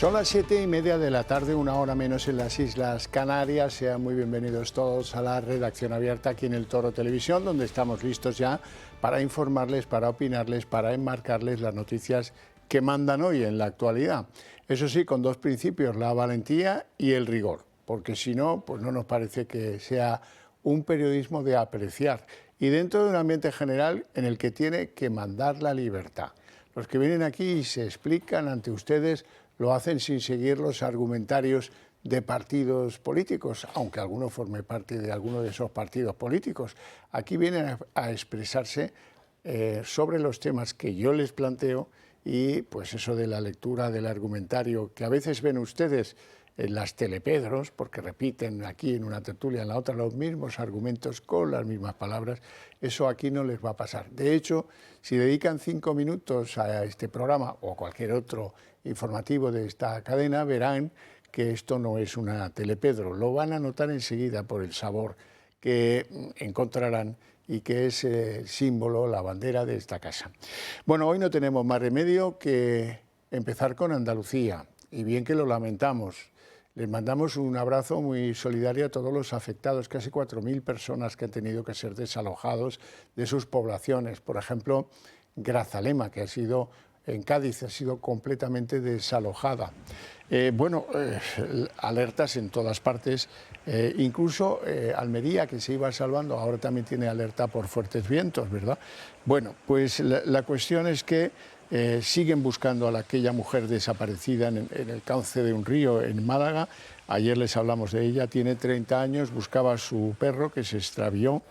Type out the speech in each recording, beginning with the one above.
Son las 7:30 de la tarde, una hora menos en las Islas Canarias. Sean muy bienvenidos todos a la redacción abierta aquí en El Toro Televisión, donde estamos listos ya para informarles, para opinarles, para enmarcarles las noticias que mandan hoy en la actualidad. Eso sí, con dos principios, la valentía y el rigor, porque si no, pues no nos parece que sea un periodismo de apreciar y dentro de un ambiente general en el que tiene que mandar la libertad. Los que vienen aquí y se explican ante ustedes lo hacen sin seguir los argumentarios de partidos políticos, aunque alguno forme parte de alguno de esos partidos políticos. Aquí vienen a expresarse sobre los temas que yo les planteo y pues eso de la lectura del argumentario que a veces ven ustedes en las telepedros, porque repiten aquí en una tertulia, en la otra, los mismos argumentos con las mismas palabras, eso aquí no les va a pasar. De hecho, si dedican 5 minutos a este programa o cualquier otro informativo de esta cadena, verán que esto no es una telepedro. Lo van a notar enseguida por el sabor que encontrarán y que es el símbolo, la bandera de esta casa. Bueno, hoy no tenemos más remedio que empezar con Andalucía, y bien que lo lamentamos. Les mandamos un abrazo muy solidario a todos los afectados, casi 4.000 personas que han tenido que ser desalojados de sus poblaciones. Por ejemplo, Grazalema, que ha sido en Cádiz, ha sido completamente desalojada. Alertas en todas partes, incluso Almería, que se iba salvando, ahora también tiene alerta por fuertes vientos, ¿verdad? Bueno, pues la cuestión es que siguen buscando a aquella mujer desaparecida en el cauce de un río en Málaga. Ayer les hablamos de ella, tiene 30 años, buscaba a su perro que se extravió.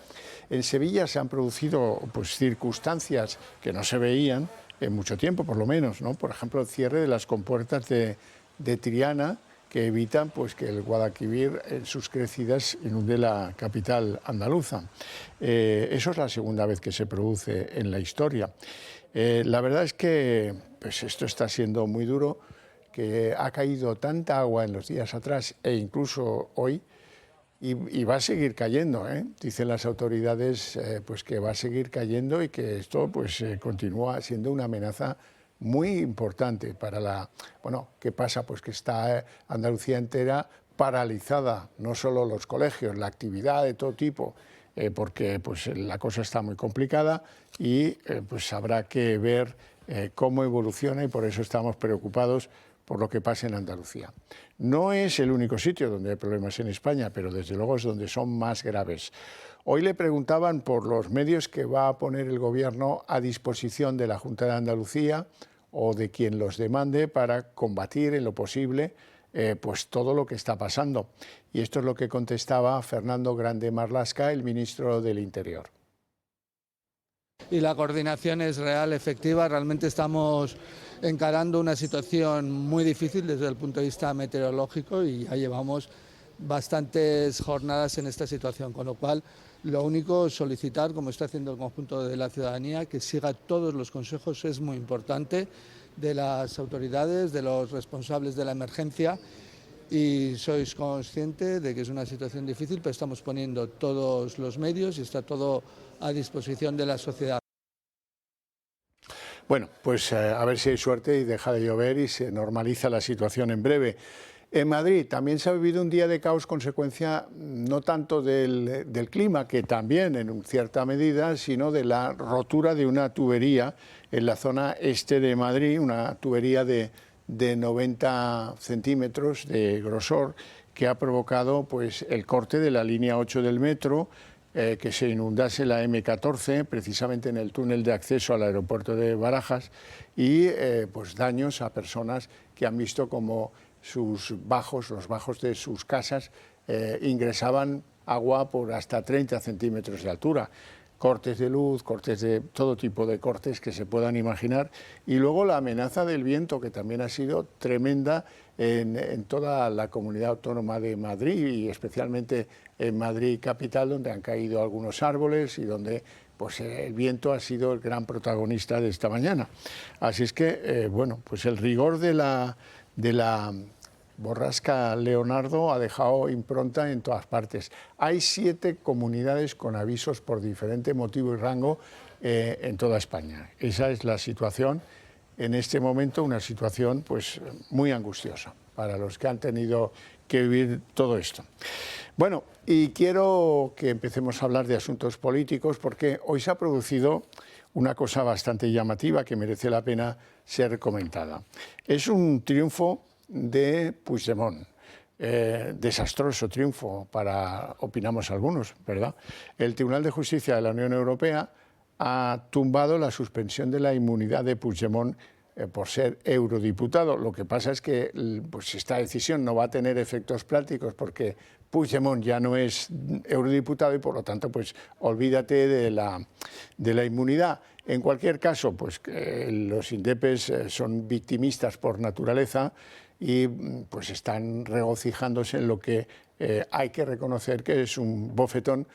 En Sevilla se han producido pues, circunstancias que no se veían en mucho tiempo, por lo menos, ¿no? Por ejemplo, el cierre de las compuertas de Triana, que evitan pues, que el Guadalquivir en sus crecidas inunde la capital andaluza. Eso es la segunda vez que se produce en la historia. La verdad es que pues esto está siendo muy duro, que ha caído tanta agua en los días atrás e incluso hoy, y va a seguir cayendo, ¿eh? Dicen las autoridades pues que va a seguir cayendo y que esto pues, continúa siendo una amenaza muy importante para la... Bueno, ¿qué pasa? Pues que está Andalucía entera paralizada, no solo los colegios, la actividad de todo tipo, porque pues, la cosa está muy complicada y pues habrá que ver cómo evoluciona y por eso estamos preocupados por lo que pasa en Andalucía. No es el único sitio donde hay problemas en España, pero desde luego es donde son más graves. Hoy le preguntaban por los medios que va a poner el Gobierno a disposición de la Junta de Andalucía o de quien los demande para combatir en lo posible pues todo lo que está pasando. Y esto es lo que contestaba Fernando Grande Marlaska, el ministro del Interior. Y la coordinación es real, efectiva. Realmente estamos encarando una situación muy difícil desde el punto de vista meteorológico y ya llevamos bastantes jornadas en esta situación, con lo cual lo único es solicitar, como está haciendo el conjunto de la ciudadanía, que siga todos los consejos, es muy importante, de las autoridades, de los responsables de la emergencia, y sois conscientes de que es una situación difícil, pero estamos poniendo todos los medios y está todo a disposición de la sociedad. Bueno, pues a ver si hay suerte y deja de llover y se normaliza la situación en breve. En Madrid también se ha vivido un día de caos consecuencia no tanto del clima, que también en cierta medida, sino de la rotura de una tubería en la zona este de Madrid, una tubería de 90 centímetros de grosor que ha provocado pues, el corte de la línea 8 del metro, que se inundase la M14, precisamente en el túnel de acceso al aeropuerto de Barajas, y pues daños a personas que han visto como los bajos de sus casas, ingresaban agua por hasta 30 centímetros de altura. Cortes de luz, cortes de todo tipo de cortes que se puedan imaginar. Y luego la amenaza del viento, que también ha sido tremenda en toda la comunidad autónoma de Madrid y especialmente en Madrid capital, donde han caído algunos árboles y donde pues, el viento ha sido el gran protagonista de esta mañana. Así es que, bueno, pues el rigor de la borrasca Leonardo ha dejado impronta en todas partes. Hay 7 comunidades con avisos por diferente motivo y rango en toda España. Esa es la situación en este momento una situación pues muy angustiosa para los que han tenido que vivir todo esto. Bueno, y quiero que empecemos a hablar de asuntos políticos porque hoy se ha producido una cosa bastante llamativa que merece la pena ser comentada. Es un triunfo de Puigdemont. Desastroso triunfo opinamos algunos, ¿verdad? El Tribunal de Justicia de la Unión Europea ha tumbado la suspensión de la inmunidad de Puigdemont por ser eurodiputado. Lo que pasa es que pues, esta decisión no va a tener efectos prácticos porque Puigdemont ya no es eurodiputado y por lo tanto pues olvídate de la inmunidad. En cualquier caso, pues los indepes son victimistas por naturaleza y pues están regocijándose en lo que hay que reconocer que es un bofetón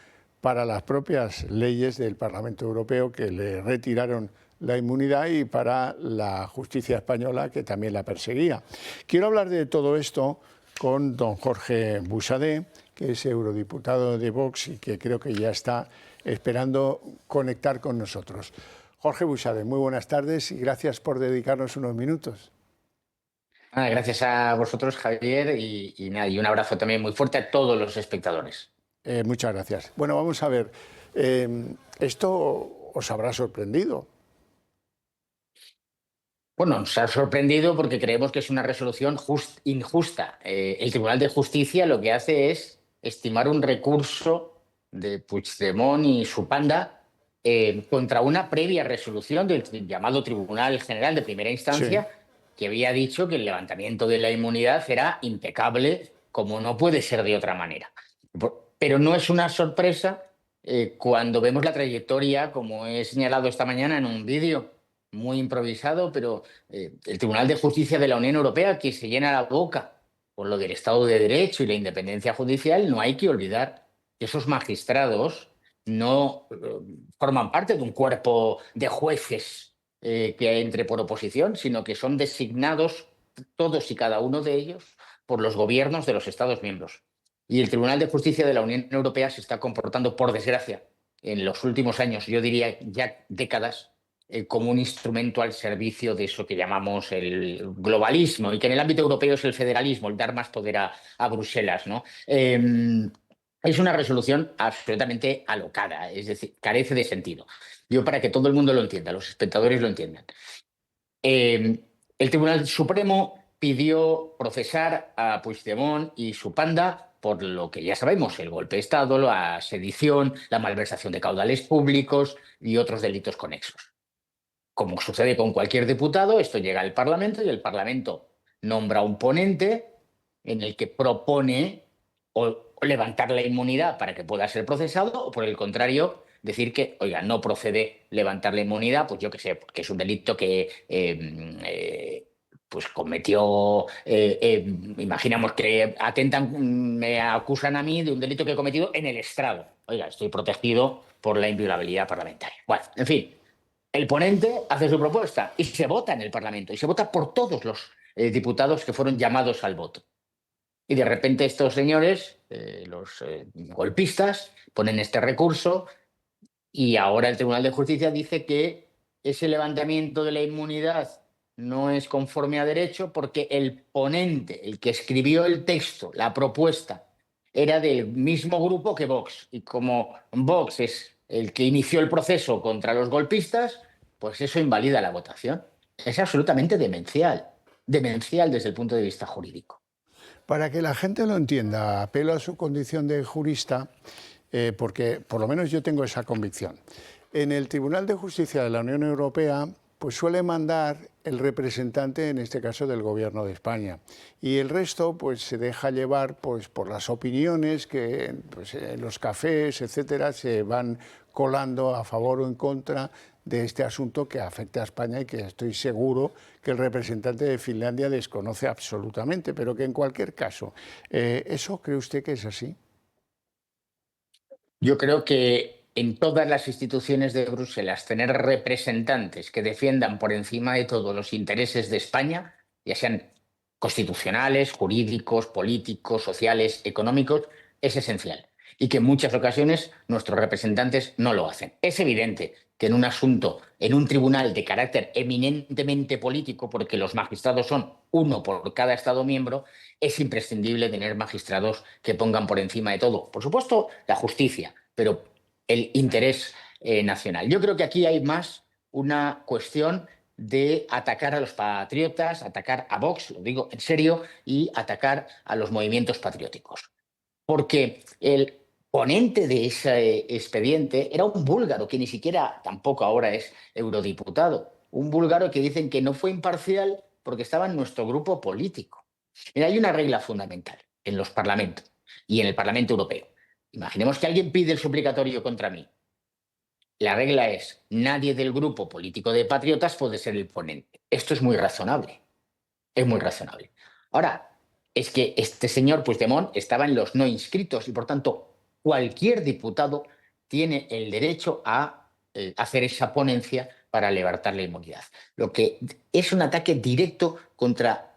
para las propias leyes del Parlamento Europeo que le retiraron la inmunidad y para la justicia española que también la perseguía. Quiero hablar de todo esto con don Jorge Buxadé, que es eurodiputado de Vox y que creo que ya está esperando conectar con nosotros. Jorge Buxadé, muy buenas tardes y gracias por dedicarnos unos minutos. Gracias a vosotros, Javier, y un abrazo también muy fuerte a todos los espectadores. Muchas gracias. Bueno, vamos a ver, esto os habrá sorprendido. Bueno, nos ha sorprendido porque creemos que es una resolución injusta. El Tribunal de Justicia lo que hace es estimar un recurso de Puigdemont y su panda contra una previa resolución del llamado Tribunal General de Primera Instancia, sí, que había dicho que el levantamiento de la inmunidad era impecable, como no puede ser de otra manera. Pero no es una sorpresa cuando vemos la trayectoria, como he señalado esta mañana en un vídeo muy improvisado, pero el Tribunal de Justicia de la Unión Europea, que se llena la boca por lo del Estado de Derecho y la independencia judicial, no hay que olvidar que esos magistrados no forman parte de un cuerpo de jueces que entre por oposición, sino que son designados todos y cada uno de ellos por los gobiernos de los Estados miembros. Y el Tribunal de Justicia de la Unión Europea se está comportando, por desgracia, en los últimos años, yo diría ya décadas, como un instrumento al servicio de eso que llamamos el globalismo y que en el ámbito europeo es el federalismo, el dar más poder a Bruselas, ¿no? Es una resolución absolutamente alocada, es decir, carece de sentido. Yo, para que todo el mundo lo entienda, los espectadores lo entiendan. El Tribunal Supremo pidió procesar a Puigdemont y su panda por lo que ya sabemos, el golpe de Estado, la sedición, la malversación de caudales públicos y otros delitos conexos. Como sucede con cualquier diputado, esto llega al Parlamento y el Parlamento nombra un ponente en el que propone o levantar la inmunidad para que pueda ser procesado o, por el contrario, decir que, oiga, no procede levantar la inmunidad, pues yo qué sé, porque es un delito que pues cometió, imaginamos que me acusan a mí de un delito que he cometido en el estrado. Oiga, estoy protegido por la inviolabilidad parlamentaria. Bueno, en fin. El ponente hace su propuesta y se vota en el Parlamento, y se vota por todos los diputados que fueron llamados al voto. Y de repente estos señores, los golpistas, ponen este recurso y ahora el Tribunal de Justicia dice que ese levantamiento de la inmunidad no es conforme a derecho porque el ponente, el que escribió el texto, la propuesta, era del mismo grupo que Vox. Y como Vox es el que inició el proceso contra los golpistas, pues eso invalida la votación. Es absolutamente demencial desde el punto de vista jurídico. Para que la gente lo entienda, apelo a su condición de jurista, porque por lo menos yo tengo esa convicción. En el Tribunal de Justicia de la Unión Europea pues suele mandar el representante, en este caso del Gobierno de España, y el resto pues se deja llevar pues por las opiniones que pues, en los cafés, etcétera, se van colando a favor o en contra de este asunto que afecta a España y que estoy seguro que el representante de Finlandia desconoce absolutamente, pero que en cualquier caso, ¿eso cree usted que es así? Yo creo que en todas las instituciones de Bruselas tener representantes que defiendan por encima de todo los intereses de España, ya sean constitucionales, jurídicos, políticos, sociales, económicos, es esencial. Y que en muchas ocasiones nuestros representantes no lo hacen. Es evidente que en un asunto, en un tribunal de carácter eminentemente político, porque los magistrados son uno por cada Estado miembro, es imprescindible tener magistrados que pongan por encima de todo, por supuesto, la justicia, pero el interés nacional. Yo creo que aquí hay más una cuestión de atacar a los patriotas, atacar a Vox, lo digo en serio, y atacar a los movimientos patrióticos. Porque el ponente de ese expediente era un búlgaro que ni siquiera tampoco ahora es eurodiputado. Un búlgaro que dicen que no fue imparcial porque estaba en nuestro grupo político. Mira, hay una regla fundamental en los parlamentos y en el Parlamento Europeo. Imaginemos que alguien pide el suplicatorio contra mí. La regla es, nadie del grupo político de patriotas puede ser el ponente. Esto es muy razonable. Es muy razonable. Ahora, es que este señor Puigdemont estaba en los no inscritos y, por tanto, cualquier diputado tiene el derecho a hacer esa ponencia para levantar la inmunidad. Lo que es un ataque directo contra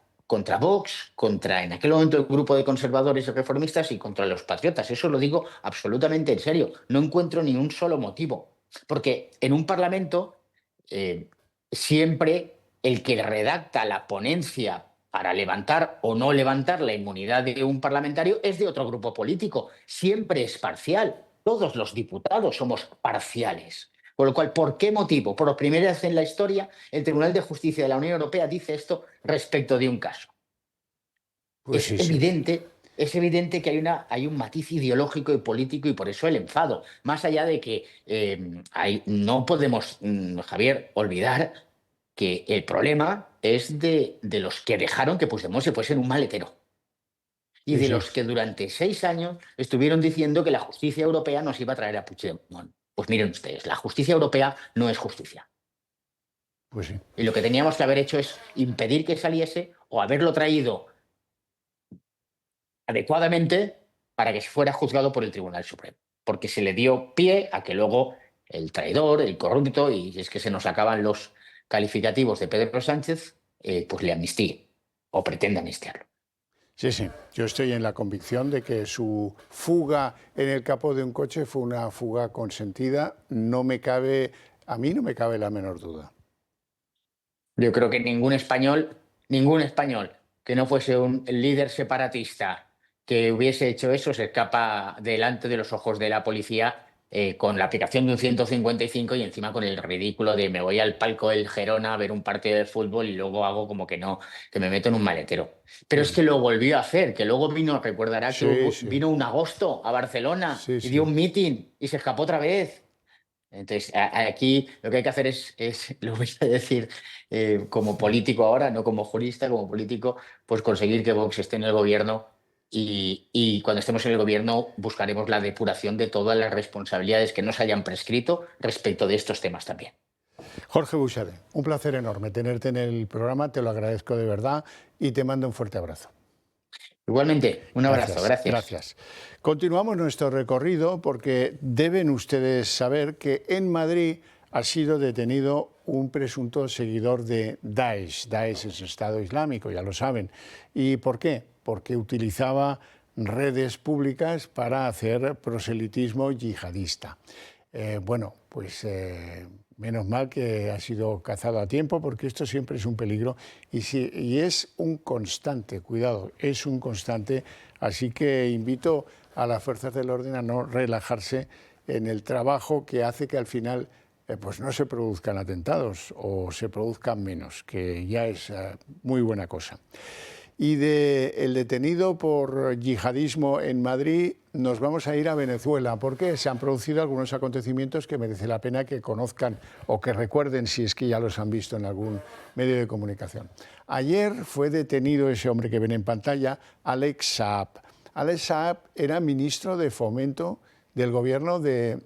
Vox, contra en aquel momento el grupo de conservadores y reformistas y contra los patriotas. Eso lo digo absolutamente en serio. No encuentro ni un solo motivo. Porque en un parlamento siempre el que redacta la ponencia para levantar o no levantar la inmunidad de un parlamentario es de otro grupo político. Siempre es parcial. Todos los diputados somos parciales. Con lo cual, ¿por qué motivo? Por primera vez en la historia, el Tribunal de Justicia de la Unión Europea dice esto respecto de un caso. Pues sí, Es evidente que hay un matiz ideológico y político y por eso el enfado. Más allá de que no podemos, Javier, olvidar que el problema es de los que dejaron que Puigdemont se fuese en un maletero. Y sí, de sí. los que durante 6 años estuvieron diciendo que la justicia europea nos iba a traer a Puigdemont. Pues miren ustedes, la justicia europea no es justicia. Pues sí. Y lo que teníamos que haber hecho es impedir que saliese o haberlo traído adecuadamente para que fuera juzgado por el Tribunal Supremo. Porque se le dio pie a que luego el traidor, el corrupto, y es que se nos acaban los calificativos de Pedro Sánchez, pues le amnistíe o pretende amnistiarlo. Sí, sí. Yo estoy en la convicción de que su fuga en el capó de un coche fue una fuga consentida. A mí no me cabe la menor duda. Yo creo que ningún español que no fuese un líder separatista que hubiese hecho eso se escapa delante de los ojos de la policía con la aplicación de un 155 y encima con el ridículo de me voy al palco del Gerona a ver un partido de fútbol y luego hago como que no, que me meto en un maletero. Pero es que lo volvió a hacer, que luego recordará que Sí, sí. vino un agosto a Barcelona Sí, y sí. dio un mitin y se escapó otra vez. Entonces, aquí lo que hay que hacer lo voy a decir como político ahora, no como jurista, como político, pues conseguir que Vox esté en el gobierno y cuando estemos en el gobierno buscaremos la depuración de todas las responsabilidades que no se hayan prescrito respecto de estos temas también. Jorge Buxade, un placer enorme tenerte en el programa, te lo agradezco de verdad y te mando un fuerte abrazo. Igualmente, un abrazo, gracias. Gracias. Continuamos nuestro recorrido porque deben ustedes saber que en Madrid ha sido detenido un presunto seguidor de Daesh. Daesh es el Estado Islámico, ya lo saben. ¿Y por qué? Porque utilizaba redes públicas para hacer proselitismo yihadista. Bueno, pues menos mal que ha sido cazado a tiempo porque esto siempre es un peligro y es un constante, cuidado, es un constante. Así que invito a las fuerzas del orden a no relajarse en el trabajo que hace que al final pues no se produzcan atentados o se produzcan menos, que ya es muy buena cosa. Y del detenido por yihadismo en Madrid nos vamos a ir a Venezuela porque se han producido algunos acontecimientos que merece la pena que conozcan o que recuerden si es que ya los han visto en algún medio de comunicación. Ayer fue detenido ese hombre que ven en pantalla, Alex Saab. Alex Saab era ministro de Fomento del gobierno de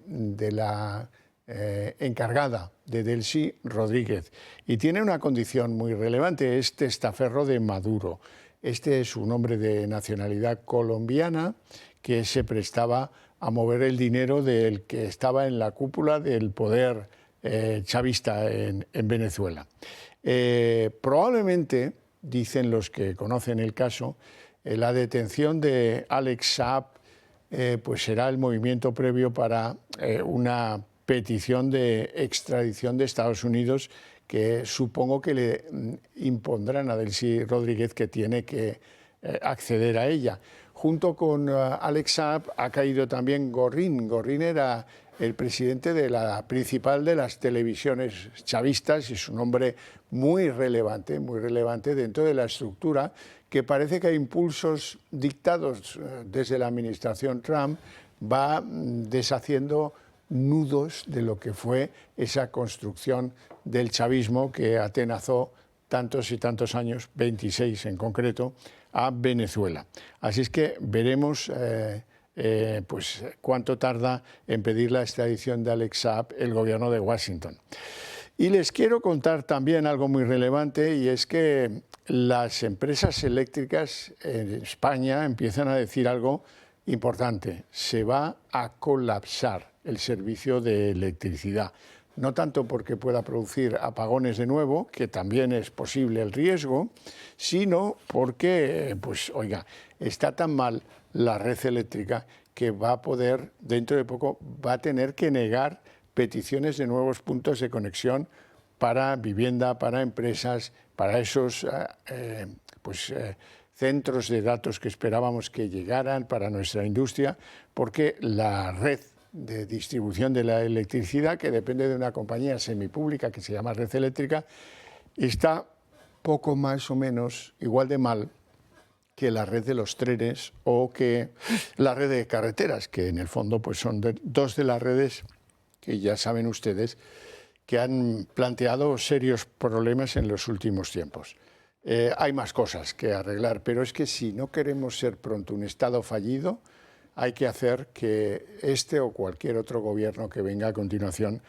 la encargada de Delcy Rodríguez y tiene una condición muy relevante, es testaferro de Maduro. Este es un hombre de nacionalidad colombiana que se prestaba a mover el dinero del que estaba en la cúpula del poder chavista en Venezuela. Probablemente, dicen los que conocen el caso, la detención de Alex Saab pues será el movimiento previo para una petición de extradición de Estados Unidos que supongo que le impondrán a Delcy Rodríguez, que tiene que acceder a ella. Junto con Alex Saab ha caído también Gorrín. Gorrín era el presidente de la principal de las televisiones chavistas y es un hombre muy relevante dentro de la estructura, que parece que a impulsos dictados desde la administración Trump va deshaciendo nudos de lo que fue esa construcción del chavismo que atenazó tantos y tantos años, 26 en concreto, a Venezuela. Así es que veremos pues cuánto tarda en pedir la extradición de Alex Saab el gobierno de Washington. Y les quiero contar también algo muy relevante, y es que las empresas eléctricas en España empiezan a decir algo importante: se va a colapsar el servicio de electricidad. No tanto porque pueda producir apagones de nuevo, que también es posible el riesgo, sino porque, pues oiga, está tan mal la red eléctrica que va a poder, dentro de poco, va a tener que negar peticiones de nuevos puntos de conexión para vivienda, para empresas, para esos centros de datos que esperábamos que llegaran para nuestra industria, porque la red de distribución de la electricidad, que depende de una compañía semipública que se llama Red Eléctrica, está poco más o menos igual de mal que la red de los trenes o que la red de carreteras, que en el fondo pues son dos de las redes que ya saben ustedes que han planteado serios problemas en los últimos tiempos. Hay más cosas que arreglar, pero es que si no queremos ser pronto un Estado fallido, hay que hacer que este o cualquier otro gobierno que venga a continuación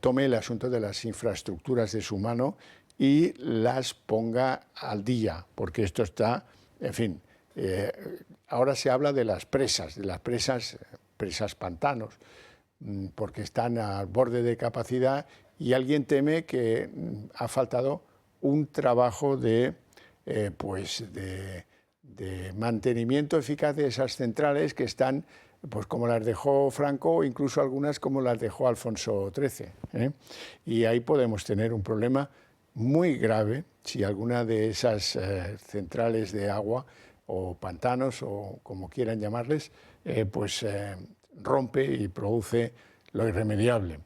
tome el asunto de las infraestructuras de su mano y las ponga al día, porque esto está, en fin, ahora se habla de las presas pantanos, porque están al borde de capacidad y alguien teme que ha faltado un trabajo de mantenimiento eficaz de esas centrales que están, pues como las dejó Franco, o incluso algunas como las dejó Alfonso XIII. Y ahí podemos tener un problema muy grave si alguna de esas centrales de agua o pantanos o como quieran llamarles, rompe y produce lo irremediable.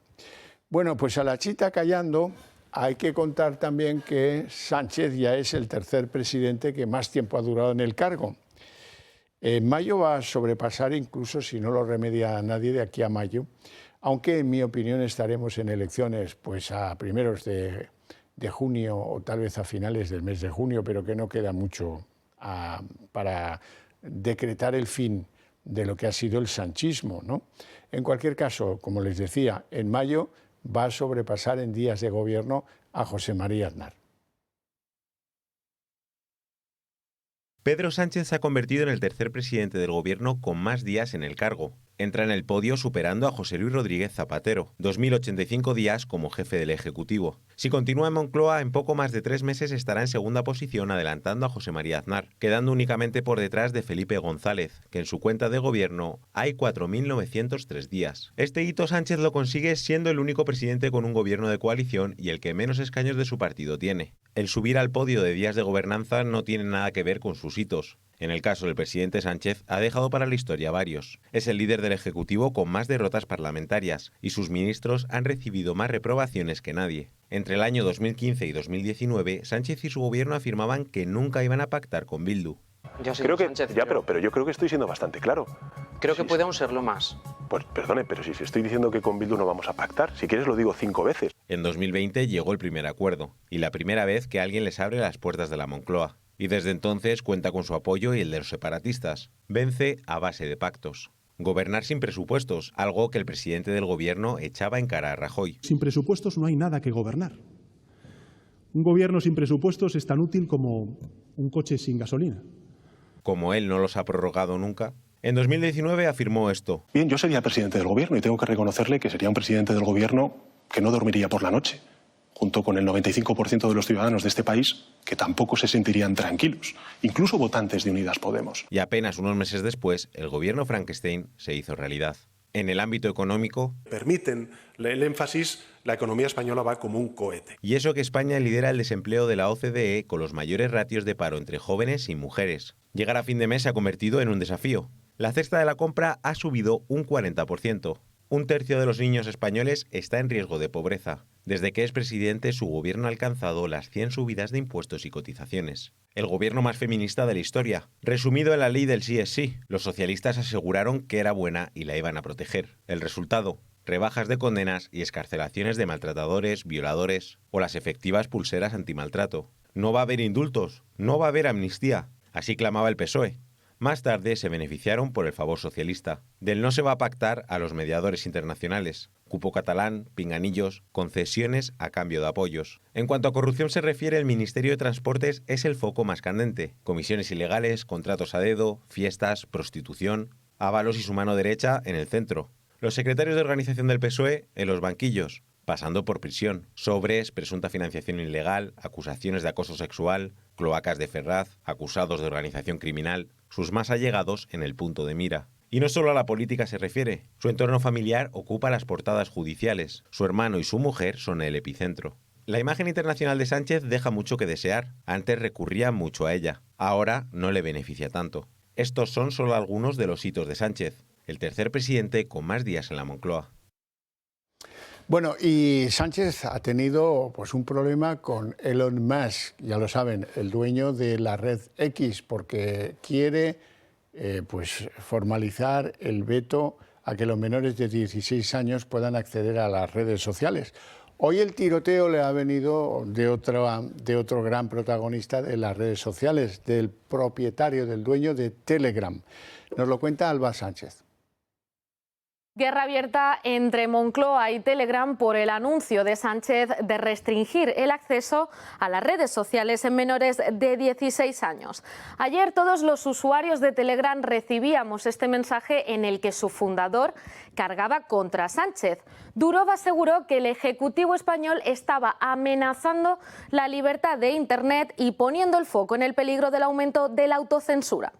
Bueno, pues a la chita callando, hay que contar también que Sánchez ya es el tercer presidente que más tiempo ha durado en el cargo. En mayo va a sobrepasar, incluso si no lo remedia nadie de aquí a mayo, aunque en mi opinión estaremos en elecciones pues a primeros de junio o tal vez a finales del mes de junio, pero que no queda mucho para decretar el fin de lo que ha sido el sanchismo, ¿no? En cualquier caso, como les decía, en mayo va a sobrepasar en días de gobierno a José María Aznar. Pedro Sánchez se ha convertido en el tercer presidente del gobierno con más días en el cargo. Entra en el podio superando a José Luis Rodríguez Zapatero, 2.085 días como jefe del Ejecutivo. Si continúa en Moncloa, en poco más de 3 meses estará en segunda posición, adelantando a José María Aznar, quedando únicamente por detrás de Felipe González, que en su cuenta de gobierno hay 4.903 días. Este hito Sánchez lo consigue siendo el único presidente con un gobierno de coalición y el que menos escaños de su partido tiene. El subir al podio de días de gobernanza no tiene nada que ver con sus hitos. En el caso del presidente Sánchez, ha dejado para la historia varios. Es el líder del Ejecutivo con más derrotas parlamentarias y sus ministros han recibido más reprobaciones que nadie. Entre el año 2015 y 2019, Sánchez y su gobierno afirmaban que nunca iban a pactar con Bildu. Yo creo que Sánchez, pero yo creo que estoy siendo bastante claro. Creo que puede aún serlo más. Pues perdone, pero si estoy diciendo que con Bildu no vamos a pactar, si quieres lo digo 5 veces. En 2020 llegó el primer acuerdo y la primera vez que alguien les abre las puertas de la Moncloa. Y desde entonces cuenta con su apoyo y el de los separatistas. Vence a base de pactos. Gobernar sin presupuestos, algo que el presidente del gobierno echaba en cara a Rajoy. Sin presupuestos no hay nada que gobernar. Un gobierno sin presupuestos es tan útil como un coche sin gasolina. Como él no los ha prorrogado nunca, en 2019 afirmó esto. Bien, yo sería presidente del gobierno y tengo que reconocerle que sería un presidente del gobierno que no dormiría por la noche, junto con el 95% de los ciudadanos de este país que tampoco se sentirían tranquilos, incluso votantes de Unidas Podemos. Y apenas unos meses después, el gobierno Frankenstein se hizo realidad. En el ámbito económico, permiten el énfasis, la economía española va como un cohete. y eso que España lidera el desempleo de la OCDE con los mayores ratios de paro entre jóvenes y mujeres. Llegar a fin de mes se ha convertido en un desafío. La cesta de la compra ha subido un 40%. Un tercio de los niños españoles está en riesgo de pobreza. Desde que es presidente, su gobierno ha alcanzado las 100 subidas de impuestos y cotizaciones. El gobierno más feminista de la historia. Resumido en la ley del sí es sí, los socialistas aseguraron que era buena y la iban a proteger. El resultado: rebajas de condenas y excarcelaciones de maltratadores, violadores o las efectivas pulseras antimaltrato. No va a haber indultos, no va a haber amnistía. Así clamaba el PSOE. Más tarde se beneficiaron por el favor socialista. Del no se va a pactar a los mediadores internacionales. Cupo catalán, pinganillos, concesiones a cambio de apoyos. En cuanto a corrupción se refiere, el Ministerio de Transportes es el foco más candente. Comisiones ilegales, contratos a dedo, fiestas, prostitución, ávalos y su mano derecha en el centro. Los secretarios de organización del PSOE en los banquillos, pasando por prisión, sobres, presunta financiación ilegal, acusaciones de acoso sexual, cloacas de Ferraz, acusados de organización criminal, sus más allegados en el punto de mira. Y no solo a la política se refiere, su entorno familiar ocupa las portadas judiciales, su hermano y su mujer son el epicentro. La imagen internacional de Sánchez deja mucho que desear, antes recurría mucho a ella, ahora no le beneficia tanto. Estos son solo algunos de los hitos de Sánchez, el tercer presidente con más días en la Moncloa. Bueno, y Sánchez ha tenido pues un problema con Elon Musk, ya lo saben, el dueño de la red X, porque quiere pues formalizar el veto a que los menores de 16 años puedan acceder a las redes sociales. Hoy el tiroteo le ha venido de otro gran protagonista de las redes sociales, del propietario, del dueño de Telegram. Nos lo cuenta Alba Sánchez. Guerra abierta entre Moncloa y Telegram por el anuncio de Sánchez de restringir el acceso a las redes sociales en menores de 16 años. Ayer todos los usuarios de Telegram recibíamos este mensaje en el que su fundador cargaba contra Sánchez. Durov aseguró que el Ejecutivo español estaba amenazando la libertad de Internet y poniendo el foco en el peligro del aumento de la autocensura.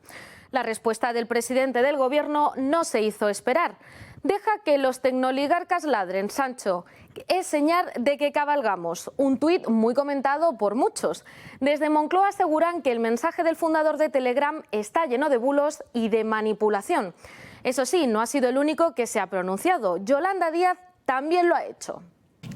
La respuesta del presidente del Gobierno no se hizo esperar. Deja que los tecnooligarcas ladren, Sancho. Es señal de que cabalgamos. Un tuit muy comentado por muchos. Desde Moncloa aseguran que el mensaje del fundador de Telegram está lleno de bulos y de manipulación. Eso sí, no ha sido el único que se ha pronunciado. Yolanda Díaz también lo ha hecho.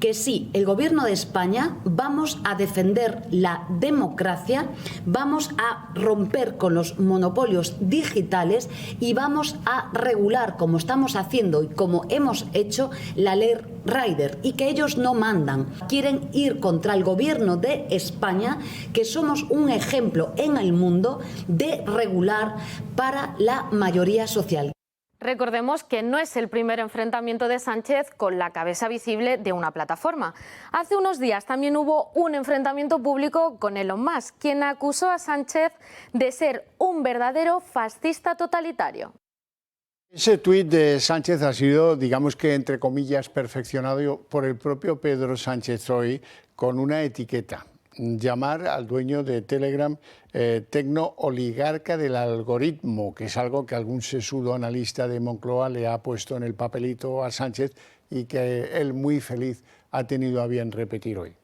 Que sí, el Gobierno de España vamos a defender la democracia, vamos a romper con los monopolios digitales y vamos a regular, como estamos haciendo y como hemos hecho, la ley Rider, y que ellos no mandan. Quieren ir contra el Gobierno de España, que somos un ejemplo en el mundo de regular para la mayoría social. Recordemos que no es el primer enfrentamiento de Sánchez con la cabeza visible de una plataforma. Hace unos días también hubo un enfrentamiento público con Elon Musk, quien acusó a Sánchez de ser un verdadero fascista totalitario. Ese tuit de Sánchez ha sido, digamos que entre comillas, perfeccionado por el propio Pedro Sánchez hoy con una etiqueta. Llamar al dueño de Telegram tecno-oligarca del algoritmo, que es algo que algún sesudo analista de Moncloa le ha puesto en el papelito a Sánchez y que él muy feliz ha tenido a bien repetir hoy.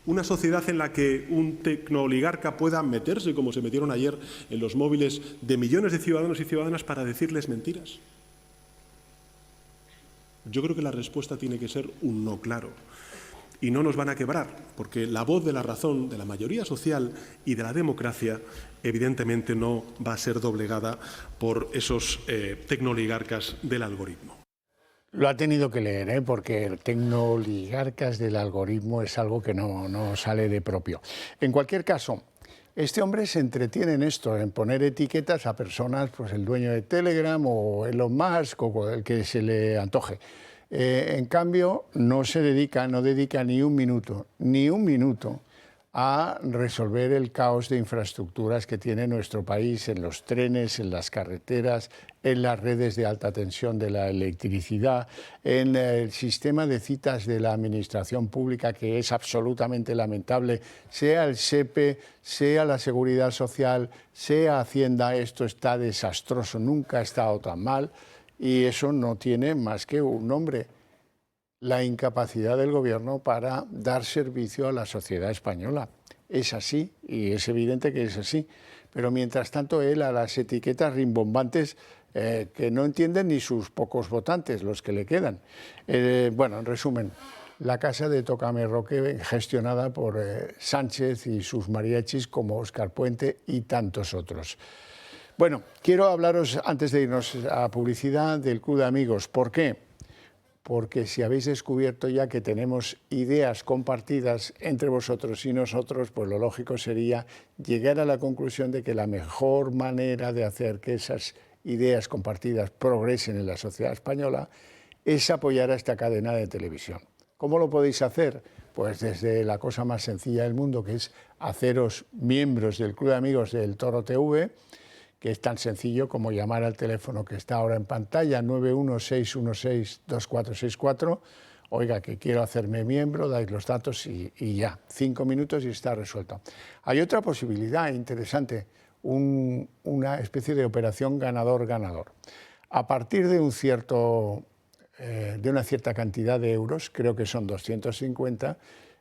Una sociedad en la que un tecnooligarca pueda meterse, como se metieron ayer, en los móviles de millones de ciudadanos y ciudadanas para decirles mentiras. Yo creo que la respuesta tiene que ser un no claro. Y no nos van a quebrar, porque la voz de la razón, de la mayoría social y de la democracia, evidentemente no va a ser doblegada por esos tecnooligarcas del algoritmo. Lo ha tenido que leer, porque tecnooligarcas del algoritmo es algo que no sale de propio. En cualquier caso, este hombre se entretiene en esto, en poner etiquetas a personas, pues el dueño de Telegram o Elon Musk o el que se le antoje. En cambio, no dedica ni un minuto a resolver el caos de infraestructuras que tiene nuestro país en los trenes, en las carreteras, en las redes de alta tensión de la electricidad, en el sistema de citas de la administración pública, que es absolutamente lamentable, sea el SEPE, sea la Seguridad Social, sea Hacienda. Esto está desastroso, nunca ha estado tan mal. Y eso no tiene más que un nombre: la incapacidad del Gobierno para dar servicio a la sociedad española. Es así, y es evidente que es así. Pero mientras tanto él a las etiquetas rimbombantes que no entienden ni sus pocos votantes, los que le quedan. Bueno, en resumen, la casa de Tócame Roque, gestionada por Sánchez y sus mariachis como Óscar Puente y tantos otros. Bueno, quiero hablaros, antes de irnos a publicidad, del Club de Amigos. ¿Por qué? Porque si habéis descubierto ya que tenemos ideas compartidas entre vosotros y nosotros, pues lo lógico sería llegar a la conclusión de que la mejor manera de hacer que esas ideas compartidas progresen en la sociedad española es apoyar a esta cadena de televisión. ¿Cómo lo podéis hacer? Pues desde la cosa más sencilla del mundo, que es haceros miembros del Club de Amigos del Toro TV, que es tan sencillo como llamar al teléfono que está ahora en pantalla, 916162464. Oiga, que quiero hacerme miembro, dais los datos y ya, 5 minutos y está resuelto. Hay otra posibilidad interesante, una especie de operación ganador-ganador. A partir de una cierta cantidad de euros, creo que son 250,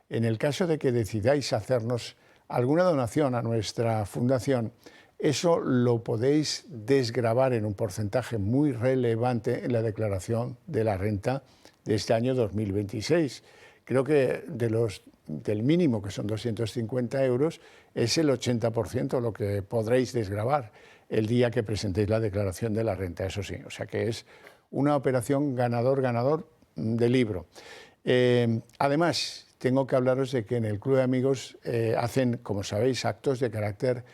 en el caso de que decidáis hacernos alguna donación a nuestra fundación, eso lo podéis desgravar en un porcentaje muy relevante en la declaración de la renta de este año 2026. Creo que del mínimo, que son 250 euros, es el 80% lo que podréis desgravar el día que presentéis la declaración de la renta, eso sí. O sea que es una operación ganador-ganador de libro. Además, tengo que hablaros de que en el Club de Amigos hacen, como sabéis, actos de carácter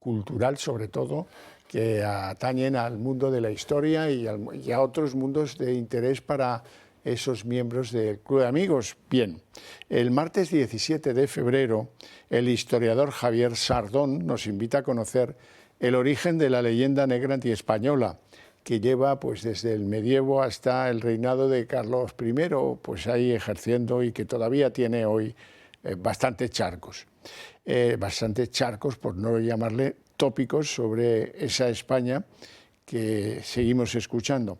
cultural, sobre todo, que atañen al mundo de la historia y a otros mundos de interés para esos miembros del Club de Amigos. Bien, el martes 17 de febrero, el historiador Javier Sardón nos invita a conocer el origen de la leyenda negra antiespañola, que lleva pues desde el medievo hasta el reinado de Carlos I, pues ahí ejerciendo, y que todavía tiene hoy bastantes charcos, por no llamarle tópicos, sobre esa España que seguimos escuchando.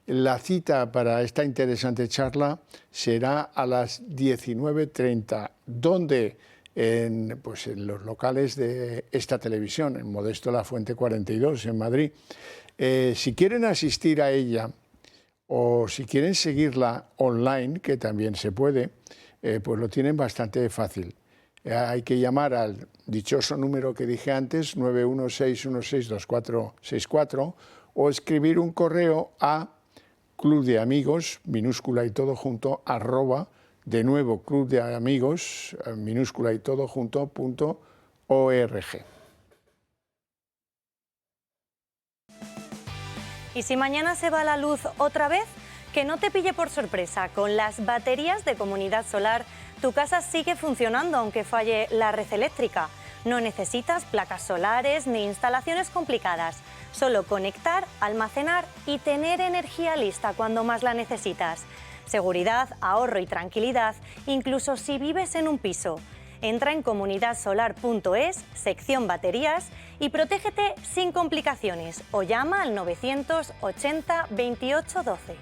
La cita para esta interesante charla será a las 19:30, donde en los locales de esta televisión, en Modesto Lafuente 42, en Madrid. Si quieren asistir a ella o si quieren seguirla online, que también se puede, pues lo tienen bastante fácil. Hay que llamar al dichoso número que dije antes, 916162464, o escribir un correo a clubdeamigos, minúscula y todo junto, @ de nuevo clubdeamigos, minúscula y todo junto, .org. ¿Y si mañana se va la luz otra vez? Que no te pille por sorpresa. Con las baterías de Comunidad Solar, tu casa sigue funcionando aunque falle la red eléctrica. No necesitas placas solares ni instalaciones complicadas. Solo conectar, almacenar y tener energía lista cuando más la necesitas. Seguridad, ahorro y tranquilidad, incluso si vives en un piso. Entra en comunidadsolar.es, sección baterías, y protégete sin complicaciones o llama al 980 28 12.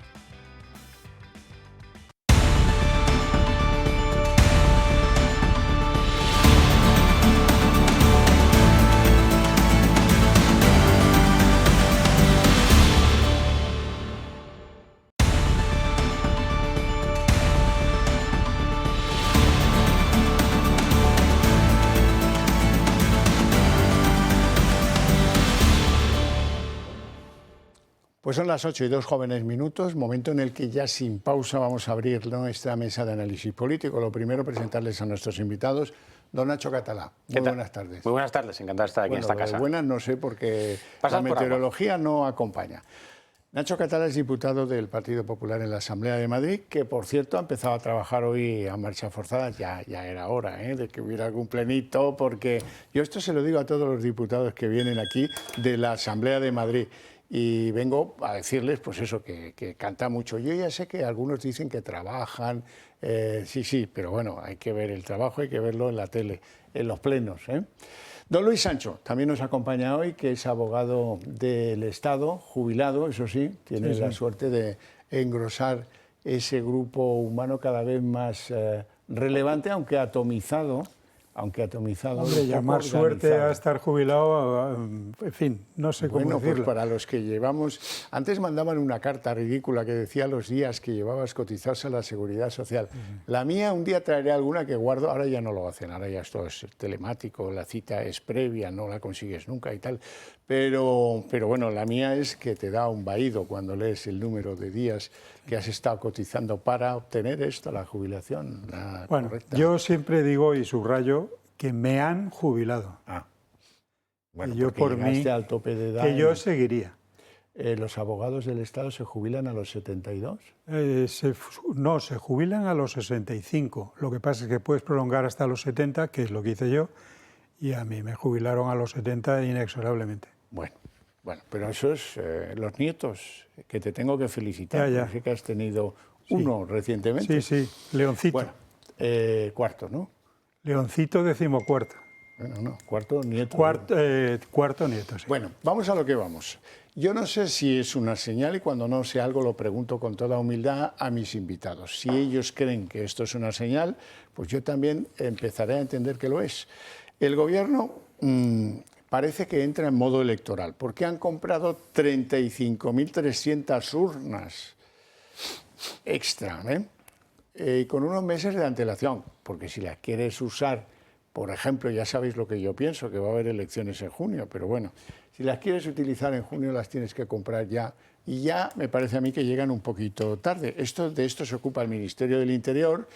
Pues son las 8:02 jóvenes minutos, momento en el que ya sin pausa vamos a abrir nuestra mesa de análisis político. Lo primero, presentarles a nuestros invitados. Don Nacho Catalá, muy buenas tardes. Muy buenas tardes, encantado de estar aquí en esta casa. Buenas no sé, porque la meteorología no acompaña. Nacho Catalá es diputado del Partido Popular en la Asamblea de Madrid, que por cierto ha empezado a trabajar hoy a marcha forzada. Ya era hora de que hubiera algún plenito, porque yo esto se lo digo a todos los diputados que vienen aquí de la Asamblea de Madrid. Y vengo a decirles, pues eso, que canta mucho. Yo ya sé que algunos dicen que trabajan, sí, pero bueno, hay que ver el trabajo, hay que verlo en la tele, en los plenos. Don Luis Sancho también nos acompaña hoy, que es abogado del Estado, jubilado, eso sí, tiene la suerte de engrosar ese grupo humano cada vez más relevante, aunque atomizado. Hombre, llamar suerte a estar jubilado, en fin, no sé cómo decirlo. Pues para los que llevamos... Antes mandaban una carta ridícula que decía los días que llevabas cotizados a la Seguridad Social. La mía, un día traeré alguna que guardo, ahora ya no lo hacen, ahora ya esto es telemático, la cita es previa, no la consigues nunca y tal. Pero bueno, la mía es que te da un vaído cuando lees el número de días que has estado cotizando para obtener esto, la jubilación correcta. Yo siempre digo y subrayo que me han jubilado. Bueno, y yo por mí, al tope de edad, que yo seguiría. ¿Los abogados del Estado se jubilan a los 72? No, se jubilan a los 65. Lo que pasa es que puedes prolongar hasta los 70, que es lo que hice yo, y a mí me jubilaron a los 70 inexorablemente. Bueno, pero eso es los nietos, que te tengo que felicitar. Ya. Sé que has tenido uno recientemente. Sí, Leoncito. Bueno, cuarto, ¿no? Leoncito, 14º. Bueno, no, cuarto nieto. Cuarto nieto, sí. Bueno, vamos a lo que vamos. Yo no sé si es una señal y cuando no sé algo lo pregunto con toda humildad a mis invitados. Si ellos creen que esto es una señal, pues yo también empezaré a entender que lo es. El gobierno parece que entra en modo electoral porque han comprado 35.300 urnas extra, y con unos meses de antelación, porque si las quieres usar, por ejemplo, ya sabéis lo que yo pienso, que va a haber elecciones en junio, pero bueno, si las quieres utilizar en junio las tienes que comprar ya, y ya me parece a mí que llegan un poquito tarde. De esto se ocupa el Ministerio del Interior,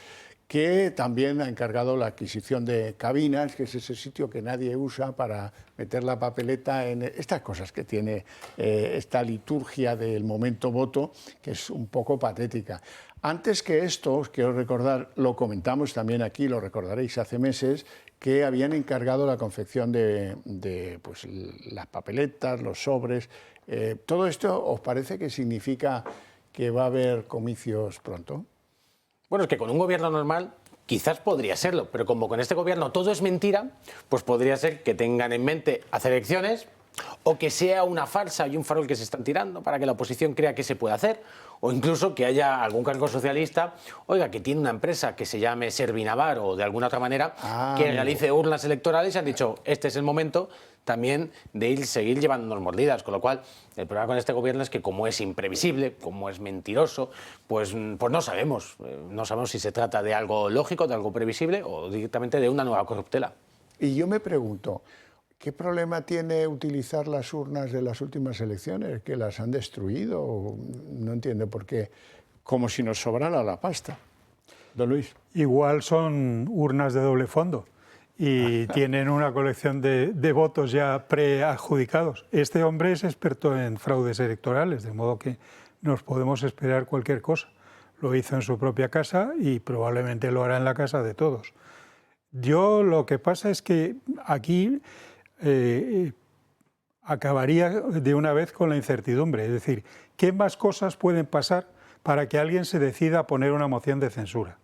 que también ha encargado la adquisición de cabinas, que es ese sitio que nadie usa para meter la papeleta en estas cosas que tiene esta liturgia del momento voto, que es un poco patética. Antes que esto, os quiero recordar, lo comentamos también aquí, lo recordaréis hace meses, que habían encargado la confección de pues, las papeletas, los sobres. ¿Todo esto os parece que significa que va a haber comicios pronto? Bueno, es que con un gobierno normal quizás podría serlo, pero como con este gobierno todo es mentira, pues podría ser que tengan en mente hacer elecciones o que sea una farsa y un farol que se están tirando para que la oposición crea que se puede hacer, o incluso que haya algún cargo socialista, oiga, que tiene una empresa que se llame Servinavar o de alguna otra manera que realice urnas electorales y han dicho, este es el momento también de seguir llevándonos mordidas, con lo cual el problema con este gobierno es que como es imprevisible, como es mentiroso, pues no sabemos si se trata de algo lógico, de algo previsible o directamente de una nueva corruptela. Y yo me pregunto, ¿qué problema tiene utilizar las urnas de las últimas elecciones? ¿Que las han destruido? No entiendo por qué, como si nos sobrara la pasta. Don Luis. Igual son urnas de doble fondo y tienen una colección de votos ya preadjudicados. Este hombre es experto en fraudes electorales, de modo que nos podemos esperar cualquier cosa. Lo hizo en su propia casa y probablemente lo hará en la casa de todos. Yo lo que pasa es que aquí acabaría de una vez con la incertidumbre, es decir, ¿qué más cosas pueden pasar para que alguien se decida a poner una moción de censura?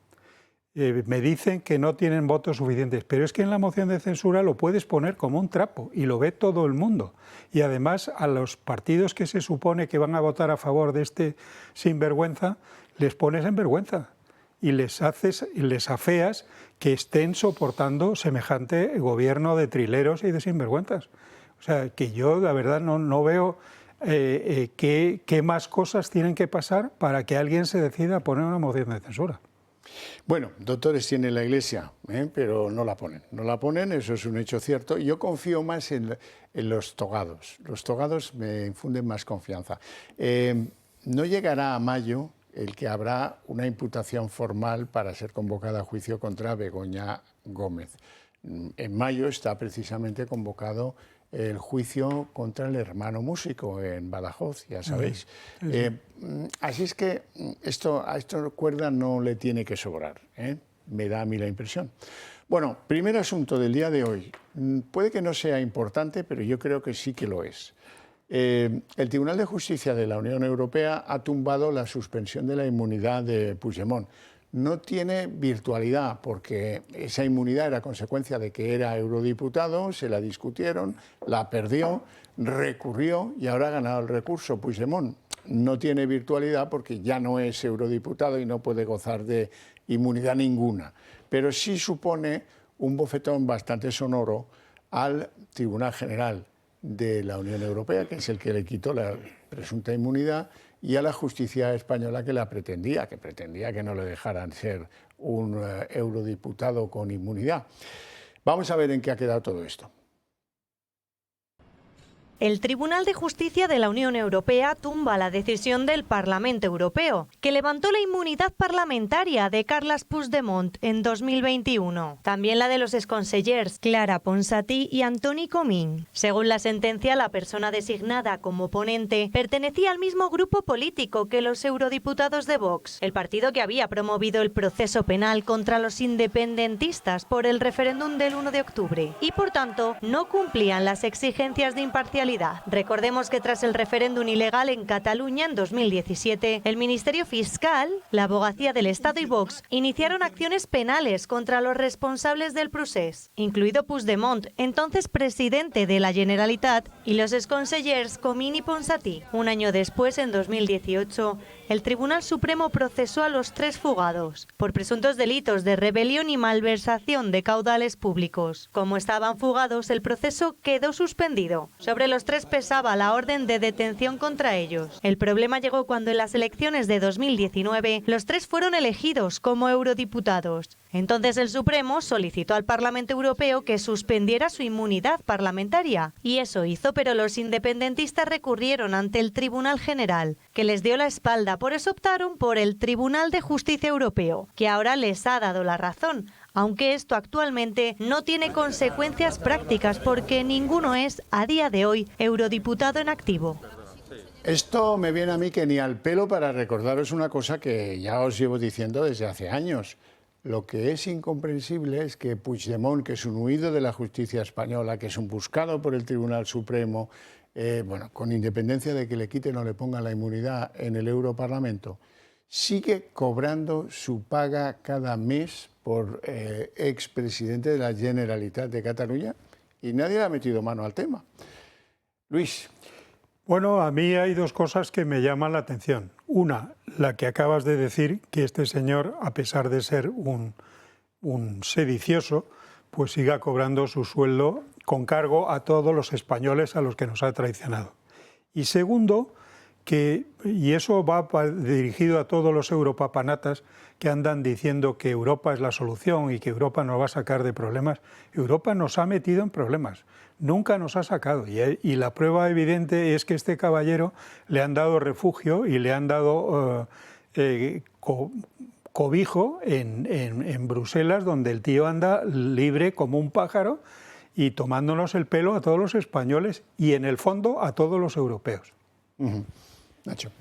Me dicen que no tienen votos suficientes, pero es que en la moción de censura lo puedes poner como un trapo y lo ve todo el mundo. Y además a los partidos que se supone que van a votar a favor de este sinvergüenza, les pones en vergüenza y les afeas que estén soportando semejante gobierno de trileros y de sinvergüenzas. O sea, que yo la verdad no veo qué más cosas tienen que pasar para que alguien se decida a poner una moción de censura. Bueno, doctores tiene la Iglesia, pero no la ponen. No la ponen, eso es un hecho cierto. Yo confío más en los togados. Los togados me infunden más confianza. No llegará a mayo el que habrá una imputación formal para ser convocada a juicio contra Begoña Gómez. En mayo está precisamente convocado el juicio contra el hermano músico en Badajoz, ya sabéis. Así es que a esto cuerda no le tiene que sobrar, me da a mí la impresión. Bueno, primer asunto del día de hoy. Puede que no sea importante, pero yo creo que sí que lo es. El Tribunal de Justicia de la Unión Europea ha tumbado la suspensión de la inmunidad de Puigdemont. no tiene virtualidad, porque esa inmunidad era consecuencia de que era eurodiputado, se la discutieron, la perdió, recurrió y ahora ha ganado el recurso. Puigdemont no tiene virtualidad porque ya no es eurodiputado y no puede gozar de inmunidad ninguna, pero sí supone un bofetón bastante sonoro al Tribunal General de la Unión Europea, que es el que le quitó la presunta inmunidad, y a la justicia española que pretendía que no le dejaran ser un eurodiputado con inmunidad. Vamos a ver en qué ha quedado todo esto. El Tribunal de Justicia de la Unión Europea tumba la decisión del Parlamento Europeo, que levantó la inmunidad parlamentaria de Carles Puigdemont en 2021. También la de los exconsellers Clara Ponsatí y Antoni Comín. Según la sentencia, la persona designada como ponente pertenecía al mismo grupo político que los eurodiputados de Vox, el partido que había promovido el proceso penal contra los independentistas por el referéndum del 1 de octubre, y por tanto no cumplían las exigencias de imparcialidad. Recordemos que tras el referéndum ilegal en Cataluña en 2017, el Ministerio Fiscal, la Abogacía del Estado y Vox iniciaron acciones penales contra los responsables del procés, incluido Puigdemont, entonces presidente de la Generalitat, y los exconsellers Comín y Ponsatí. Un año después, en 2018, el Tribunal Supremo procesó a los 3 fugados por presuntos delitos de rebelión y malversación de caudales públicos. Como estaban fugados, el proceso quedó suspendido. Sobre los 3 pesaba la orden de detención contra ellos. El problema llegó cuando en las elecciones de 2019 los 3 fueron elegidos como eurodiputados. Entonces el Supremo solicitó al Parlamento Europeo que suspendiera su inmunidad parlamentaria. Y eso hizo, pero los independentistas recurrieron ante el Tribunal General, que les dio la espalda. Por eso optaron por el Tribunal de Justicia Europeo, que ahora les ha dado la razón, aunque esto actualmente no tiene consecuencias prácticas porque ninguno es, a día de hoy, eurodiputado en activo. Esto me viene a mí que ni al pelo para recordaros una cosa que ya os llevo diciendo desde hace años. Lo que es incomprensible es que Puigdemont, que es un huido de la justicia española, que es un buscado por el Tribunal Supremo, con independencia de que le quiten o le pongan la inmunidad en el Europarlamento, sigue cobrando su paga cada mes por expresidente de la Generalitat de Cataluña y nadie le ha metido mano al tema. Luis. Bueno, a mí hay 2 cosas que me llaman la atención. Una, la que acabas de decir, que este señor, a pesar de ser un sedicioso, pues siga cobrando su sueldo con cargo a todos los españoles a los que nos ha traicionado. Y segundo, y eso va dirigido a todos los europapanatas que andan diciendo que Europa es la solución y que Europa nos va a sacar de problemas. Europa nos ha metido en problemas, nunca nos ha sacado. Y la prueba evidente es que este caballero le han dado refugio y le han dado cobijo en Bruselas, donde el tío anda libre como un pájaro y tomándonos el pelo a todos los españoles y en el fondo a todos los europeos. Nacho.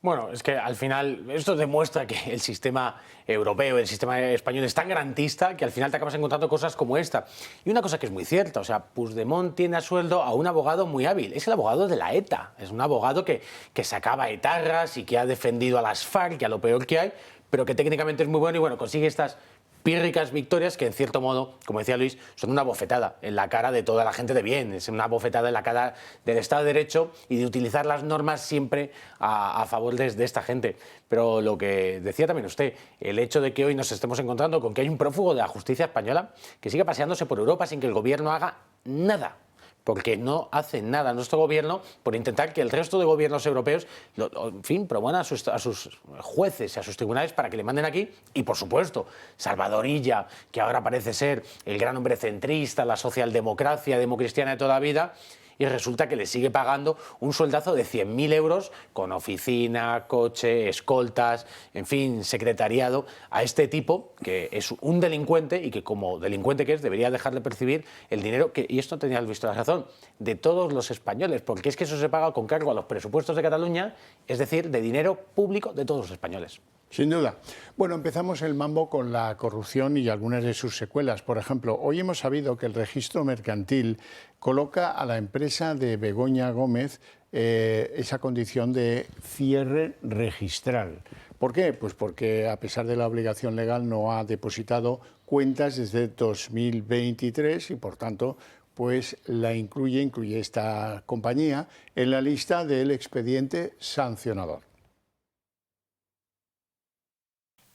Bueno, es que al final esto demuestra que el sistema europeo, el sistema español es tan garantista que al final te acabas encontrando cosas como esta. Y una cosa que es muy cierta, o sea, Puigdemont tiene a sueldo a un abogado muy hábil, es el abogado de la ETA, es un abogado que sacaba etarras y que ha defendido a las FARC y a lo peor que hay, pero que técnicamente es muy bueno y bueno, consigue estas pírricas victorias que en cierto modo, como decía Luis, son una bofetada en la cara de toda la gente de bien, es una bofetada en la cara del Estado de Derecho y de utilizar las normas siempre a favor de esta gente. Pero lo que decía también usted, el hecho de que hoy nos estemos encontrando con que hay un prófugo de la justicia española que sigue paseándose por Europa sin que el gobierno haga nada, porque no hace nada nuestro gobierno por intentar que el resto de gobiernos europeos, en fin, promuevan a sus jueces y a sus tribunales para que le manden aquí. Y, por supuesto, Salvador Illa, que ahora parece ser el gran hombre centrista, la socialdemocracia democristiana de toda la vida, y resulta que le sigue pagando un sueldazo de 100.000 euros con oficina, coche, escoltas, en fin, secretariado, a este tipo que es un delincuente y que como delincuente que es debería dejar de percibir el dinero, y esto tenía visto la razón, de todos los españoles, porque es que eso se paga con cargo a los presupuestos de Cataluña, es decir, de dinero público de todos los españoles. Sin duda. Bueno, empezamos el mambo con la corrupción y algunas de sus secuelas. Por ejemplo, hoy hemos sabido que el registro mercantil coloca a la empresa de Begoña Gómez esa condición de cierre registral. ¿Por qué? Pues porque a pesar de la obligación legal no ha depositado cuentas desde 2023 y por tanto pues la incluye esta compañía en la lista del expediente sancionador.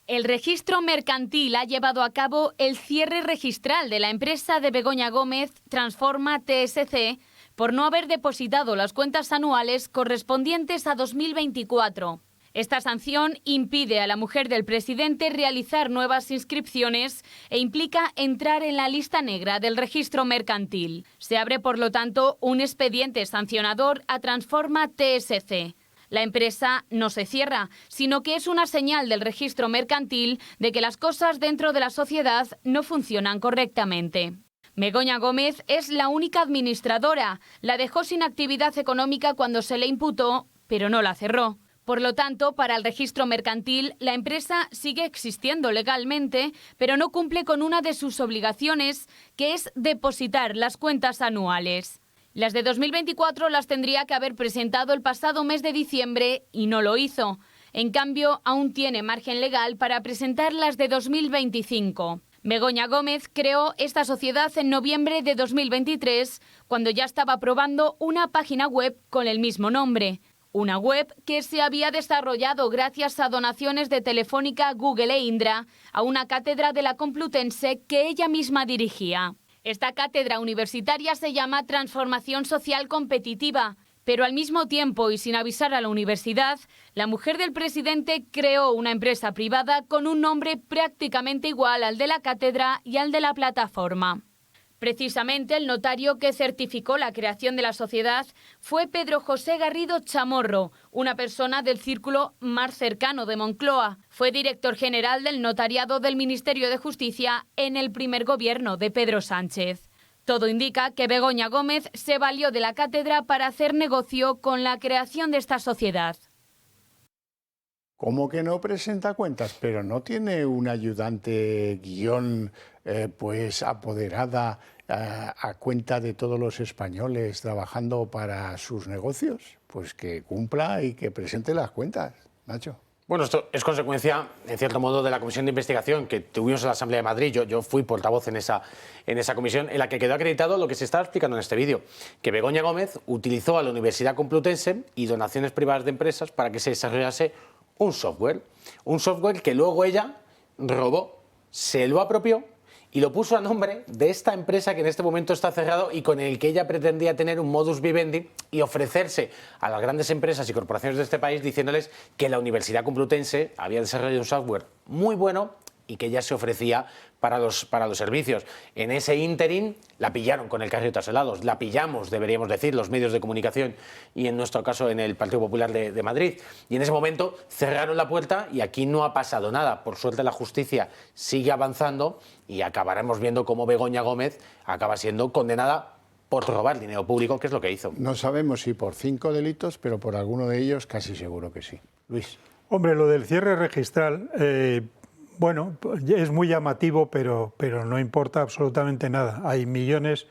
El registro mercantil ha llevado a cabo el cierre registral de la empresa de Begoña Gómez, Transforma TSC, por no haber depositado las cuentas anuales correspondientes a 2024. Esta sanción impide a la mujer del presidente realizar nuevas inscripciones e implica entrar en la lista negra del registro mercantil. Se abre, por lo tanto, un expediente sancionador a Transforma TSC. La empresa no se cierra, sino que es una señal del registro mercantil de que las cosas dentro de la sociedad no funcionan correctamente. Begoña Gómez es la única administradora. La dejó sin actividad económica cuando se le imputó, pero no la cerró. Por lo tanto, para el registro mercantil, la empresa sigue existiendo legalmente, pero no cumple con una de sus obligaciones, que es depositar las cuentas anuales. Las de 2024 las tendría que haber presentado el pasado mes de diciembre y no lo hizo. En cambio, aún tiene margen legal para presentar las de 2025. Begoña Gómez creó esta sociedad en noviembre de 2023, cuando ya estaba probando una página web con el mismo nombre. Una web que se había desarrollado gracias a donaciones de Telefónica, Google e Indra a una cátedra de la Complutense que ella misma dirigía. Esta cátedra universitaria se llama Transformación Social Competitiva, pero al mismo tiempo y sin avisar a la universidad, la mujer del presidente creó una empresa privada con un nombre prácticamente igual al de la cátedra y al de la plataforma. Precisamente el notario que certificó la creación de la sociedad fue Pedro José Garrido Chamorro, una persona del círculo más cercano de Moncloa. Fue director general del notariado del Ministerio de Justicia en el primer gobierno de Pedro Sánchez. Todo indica que Begoña Gómez se valió de la cátedra para hacer negocio con la creación de esta sociedad. ¿Cómo que no presenta cuentas? Pero no tiene una ayudante guión pues apoderada a cuenta de todos los españoles trabajando para sus negocios. Pues que cumpla y que presente las cuentas, Nacho. Bueno, esto es consecuencia, en cierto modo, de la comisión de investigación que tuvimos en la Asamblea de Madrid. Yo fui portavoz en esa comisión, en la que quedó acreditado lo que se estaba explicando en este vídeo, que Begoña Gómez utilizó a la Universidad Complutense y donaciones privadas de empresas para que se desarrollase un software que luego ella robó, se lo apropió y lo puso a nombre de esta empresa que en este momento está cerrado y con el que ella pretendía tener un modus vivendi y ofrecerse a las grandes empresas y corporaciones de este país diciéndoles que la Universidad Complutense había desarrollado un software muy bueno y que ella se ofrecía para los servicios. En ese ínterin la pillaron con el carrito tras helados, la pillamos, deberíamos decir, los medios de comunicación y en nuestro caso en el Partido Popular de Madrid. Y en ese momento cerraron la puerta y aquí no ha pasado nada. Por suerte la justicia sigue avanzando y acabaremos viendo cómo Begoña Gómez acaba siendo condenada por robar dinero público, que es lo que hizo. No sabemos si por 5 delitos, pero por alguno de ellos casi seguro que sí. Luis. Hombre, lo del cierre registral... Bueno, es muy llamativo, pero no importa absolutamente nada. Hay millones,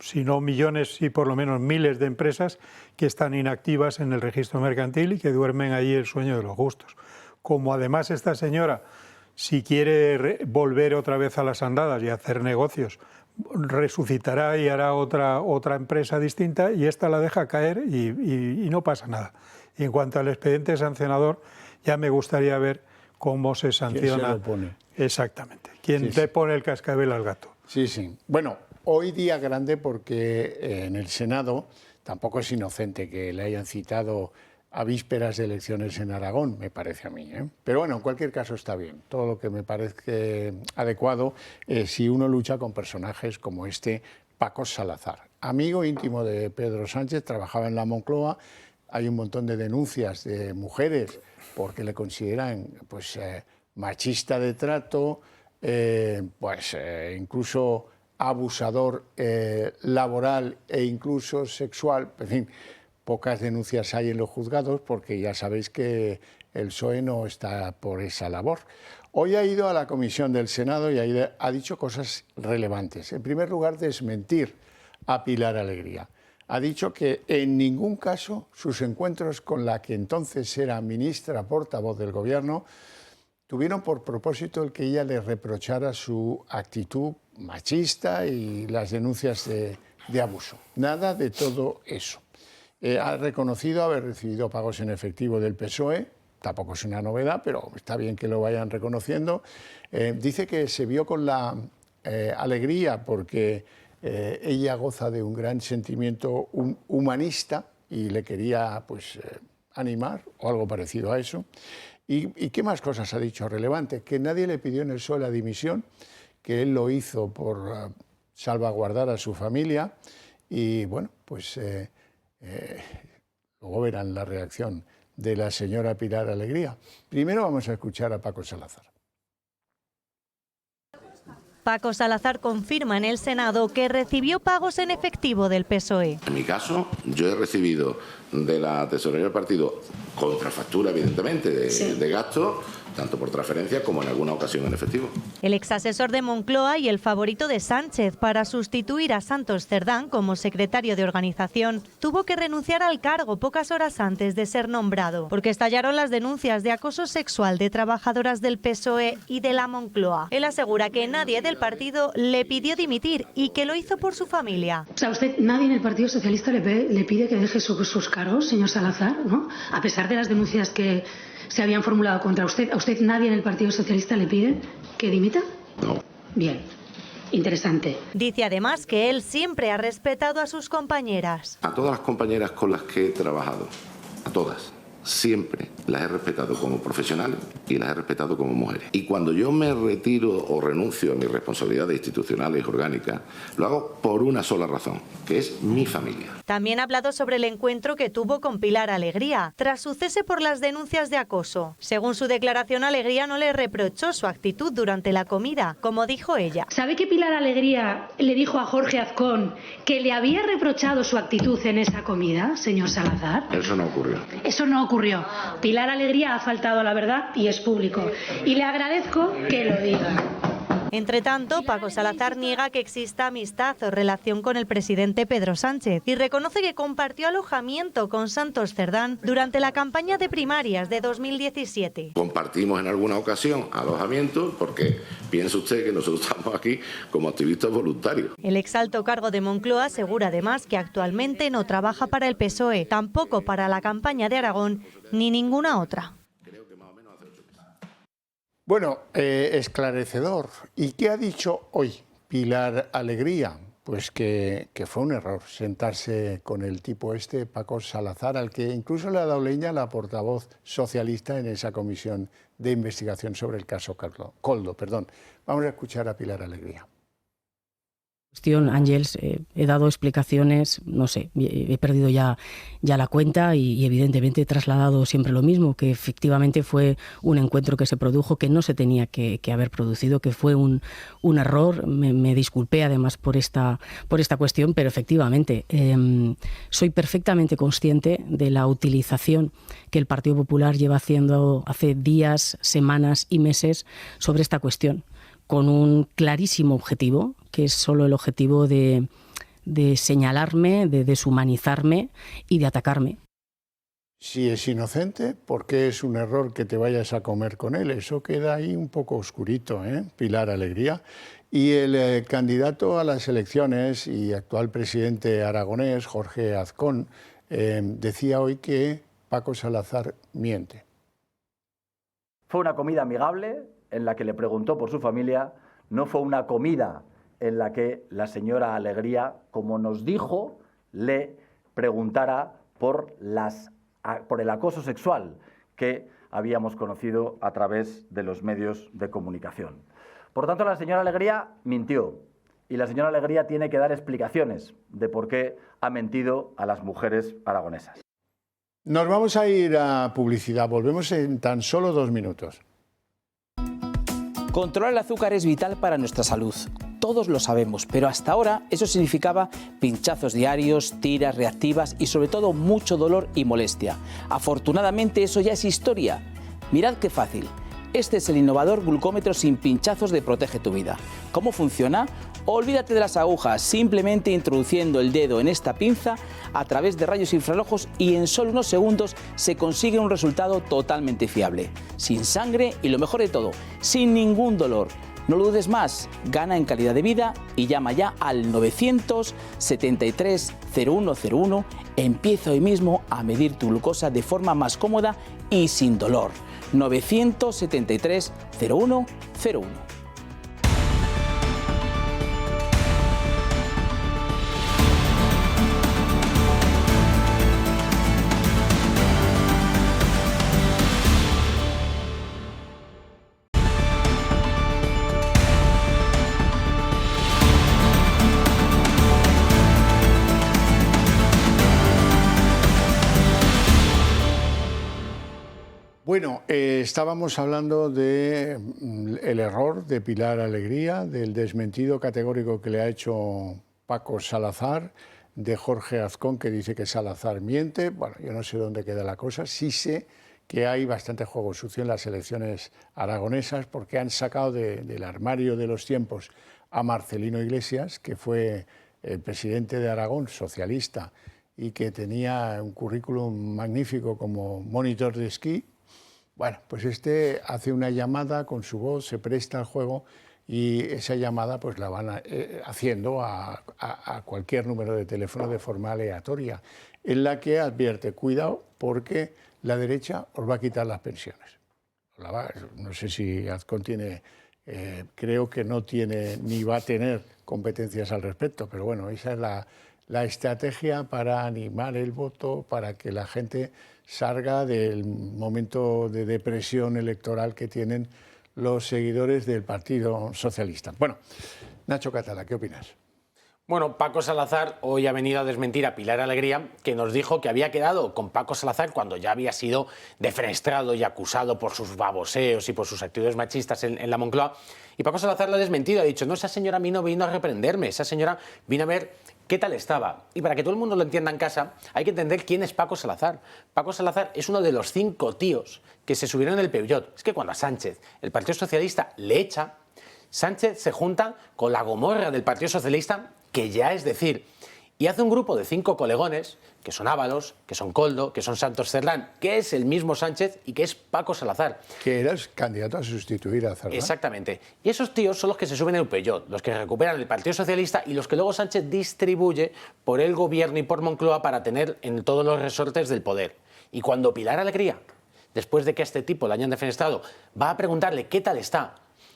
si no millones, sí por lo menos miles de empresas que están inactivas en el registro mercantil y que duermen ahí el sueño de los justos. Como además esta señora, si quiere volver otra vez a las andadas y hacer negocios, resucitará y hará otra empresa distinta y esta la deja caer y no pasa nada. Y en cuanto al expediente sancionador, ya me gustaría ver cómo se sanciona. ¿Quién se lo pone? Exactamente. ¿Quién le pone el cascabel al gato? Sí, sí. Bueno, hoy día grande porque en el Senado tampoco es inocente que le hayan citado a vísperas de elecciones en Aragón, me parece a mí, ¿eh? Pero bueno, en cualquier caso está bien. Todo lo que me parece adecuado si uno lucha con personajes como este Paco Salazar. Amigo íntimo de Pedro Sánchez, trabajaba en la Moncloa. Hay un montón de denuncias de mujeres porque le consideran pues, machista de trato, incluso abusador laboral e incluso sexual. En fin, pocas denuncias hay en los juzgados porque ya sabéis que el PSOE no está por esa labor. Hoy ha ido a la comisión del Senado y ha dicho cosas relevantes. En primer lugar, desmentir a Pilar Alegría. Ha dicho que en ningún caso sus encuentros con la que entonces era ministra portavoz del Gobierno tuvieron por propósito el que ella le reprochara su actitud machista y las denuncias de abuso. Nada de todo eso. Ha reconocido haber recibido pagos en efectivo del PSOE, tampoco es una novedad, pero está bien que lo vayan reconociendo. Dice que se vio con la alegría porque ella goza de un gran sentimiento humanista y le quería pues, animar o algo parecido a eso. ¿Y qué más cosas ha dicho relevante? Que nadie le pidió en el PSOE la dimisión, que él lo hizo por salvaguardar a su familia y bueno, pues luego verán la reacción de la señora Pilar Alegría. Primero vamos a escuchar a Paco Salazar. Paco Salazar confirma en el Senado que recibió pagos en efectivo del PSOE. En mi caso, yo he recibido de la tesorería del partido contrafactura, evidentemente, de gasto, tanto por transferencia como en alguna ocasión en efectivo. El exasesor de Moncloa y el favorito de Sánchez para sustituir a Santos Cerdán como secretario de organización tuvo que renunciar al cargo pocas horas antes de ser nombrado, porque estallaron las denuncias de acoso sexual de trabajadoras del PSOE y de la Moncloa. Él asegura que nadie del partido le pidió dimitir y que lo hizo por su familia. O sea, usted, nadie en el Partido Socialista le pide que deje sus cargos, señor Salazar, ¿no? A pesar de las denuncias que se habían formulado contra usted, ¿a usted nadie en el Partido Socialista le pide que dimita? No. Bien, interesante. Dice además que él siempre ha respetado a sus compañeras. A todas las compañeras con las que he trabajado, a todas, siempre las he respetado como profesionales y las he respetado como mujeres. Y cuando yo me retiro o renuncio a mis responsabilidades institucionales y orgánicas, lo hago por una sola razón, que es mi familia. También ha hablado sobre el encuentro que tuvo con Pilar Alegría, tras su cese por las denuncias de acoso. Según su declaración, Alegría no le reprochó su actitud durante la comida, como dijo ella. ¿Sabe que Pilar Alegría le dijo a Jorge Azcón que le había reprochado su actitud en esa comida, señor Salazar? Eso no ocurrió. Eso no ocurrió. Pilar Alegría ha faltado a la verdad y es público. Y le agradezco que lo diga. Entre tanto, Paco Salazar niega que exista amistad o relación con el presidente Pedro Sánchez y reconoce que compartió alojamiento con Santos Cerdán durante la campaña de primarias de 2017. Compartimos en alguna ocasión alojamiento porque piensa usted que nosotros estamos aquí como activistas voluntarios. El exalto cargo de Moncloa asegura además que actualmente no trabaja para el PSOE, tampoco para la campaña de Aragón ni ninguna otra. Bueno, esclarecedor. ¿Y qué ha dicho hoy Pilar Alegría? Pues que fue un error sentarse con el tipo este, Paco Salazar, al que incluso le ha dado leña la portavoz socialista en esa comisión de investigación sobre el caso Koldo. Vamos a escuchar a Pilar Alegría. Ángels, he dado explicaciones, no sé, he perdido ya la cuenta y evidentemente he trasladado siempre lo mismo, que efectivamente fue un encuentro que se produjo que no se tenía que haber producido, que fue un error. Me disculpé además por esta cuestión, pero efectivamente soy perfectamente consciente de la utilización que el Partido Popular lleva haciendo hace días, semanas y meses sobre esta cuestión, con un clarísimo objetivo, que es solo el objetivo de señalarme, de deshumanizarme y de atacarme. Si es inocente, ¿por qué es un error que te vayas a comer con él? Eso queda ahí un poco oscurito, Pilar Alegría. Y el candidato a las elecciones y actual presidente aragonés, Jorge Azcón, decía hoy que Paco Salazar miente. Fue una comida amigable en la que le preguntó por su familia, no fue una comida en la que la señora Alegría, como nos dijo, le preguntara por el acoso sexual que habíamos conocido a través de los medios de comunicación. Por tanto, la señora Alegría mintió y la señora Alegría tiene que dar explicaciones de por qué ha mentido a las mujeres aragonesas. Nos vamos a ir a publicidad, volvemos en tan solo 2 minutos. Controlar el azúcar es vital para nuestra salud. todos lo sabemos, pero hasta ahora eso significaba pinchazos diarios, tiras reactivas y sobre todo mucho dolor y molestia. Afortunadamente eso ya es historia. Mirad qué fácil. Este es el innovador glucómetro sin pinchazos de Protege tu Vida. ¿Cómo funciona? Olvídate de las agujas, simplemente introduciendo el dedo en esta pinza a través de rayos infrarrojos y en solo unos segundos se consigue un resultado totalmente fiable. Sin sangre y lo mejor de todo, sin ningún dolor. No lo dudes más, gana en calidad de vida y llama ya al 973 0101. Empieza hoy mismo a medir tu glucosa de forma más cómoda y sin dolor. 973 0101. Bueno, estábamos hablando del error de Pilar Alegría, del desmentido categórico que le ha hecho Paco Salazar, de Jorge Azcón, que dice que Salazar miente. Bueno, yo no sé dónde queda la cosa. Sí sé que hay bastante juego sucio en las elecciones aragonesas porque han sacado del armario de los tiempos a Marcelino Iglesias, que fue el presidente de Aragón, socialista, y que tenía un currículum magnífico como monitor de esquí. Bueno, pues este hace una llamada con su voz, se presta al juego y esa llamada pues la van haciendo a cualquier número de teléfono de forma aleatoria, en la que advierte, cuidado, porque la derecha os va a quitar las pensiones. No sé si Azcón tiene, creo que no tiene ni va a tener competencias al respecto, pero bueno, esa es la estrategia para animar el voto, para que la gente salga del momento de depresión electoral que tienen los seguidores del Partido Socialista. Bueno, Nacho Catala, ¿qué opinas? Bueno, Paco Salazar hoy ha venido a desmentir a Pilar Alegría, que nos dijo que había quedado con Paco Salazar cuando ya había sido defenestrado y acusado por sus baboseos y por sus actitudes machistas en la Moncloa. Y Paco Salazar lo ha desmentido, ha dicho, no, esa señora a mí no vino a reprenderme, esa señora vino a ver qué tal estaba. Y para que todo el mundo lo entienda en casa, hay que entender quién es Paco Salazar. Paco Salazar es uno de los 5 tíos que se subieron en el Peugeot. Es que cuando a Sánchez, el Partido Socialista, le echa, Sánchez se junta con la Gomorra del Partido Socialista, que ya es decir, y hace un grupo de 5 colegones, que son Ábalos, que son Koldo, que son Santos Cerdán, que es el mismo Sánchez y que es Paco Salazar. Que eras candidato a sustituir a Cerdán. Exactamente. Y esos tíos son los que se suben en el Peugeot, los que recuperan el Partido Socialista y los que luego Sánchez distribuye por el gobierno y por Moncloa para tener en todos los resortes del poder. Y cuando Pilar Alegría, después de que a este tipo le hayan defenestrado, va a preguntarle qué tal está,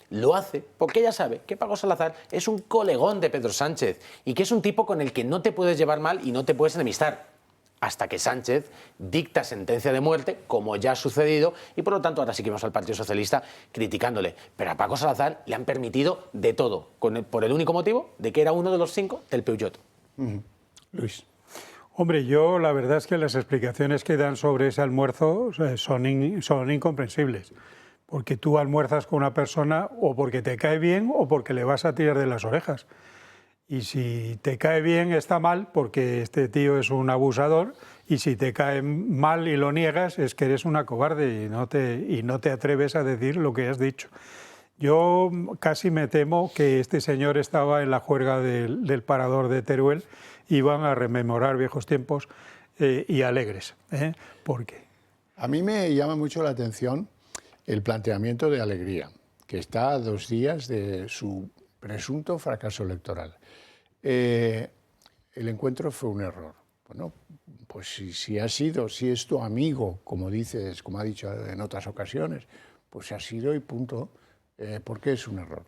lo hace porque ella sabe que Paco Salazar es un colegón de Pedro Sánchez y que es un tipo con el que no te puedes llevar mal y no te puedes enemistar. Hasta que Sánchez dicta sentencia de muerte, como ya ha sucedido, y por lo tanto ahora sí que vamos al Partido Socialista criticándole. Pero a Paco Salazar le han permitido de todo, por el único motivo de que era uno de los 5 del Peugeot. Luis. Hombre, yo la verdad es que las explicaciones que dan sobre ese almuerzo son incomprensibles. Porque tú almuerzas con una persona o porque te cae bien o porque le vas a tirar de las orejas. Y si te cae bien está mal porque este tío es un abusador, y si te cae mal y lo niegas es que eres una cobarde y no te atreves a decir lo que has dicho. Yo casi me temo que este señor estaba en la juerga del parador de Teruel y van a rememorar viejos tiempos y alegres. ¿Por qué? A mí me llama mucho la atención el planteamiento de Alegría, que está a 2 días de su presunto fracaso electoral. El encuentro fue un error. Bueno, pues si es tu amigo, como dices, como ha dicho en otras ocasiones, pues ha sido y punto. ¿Por qué es un error?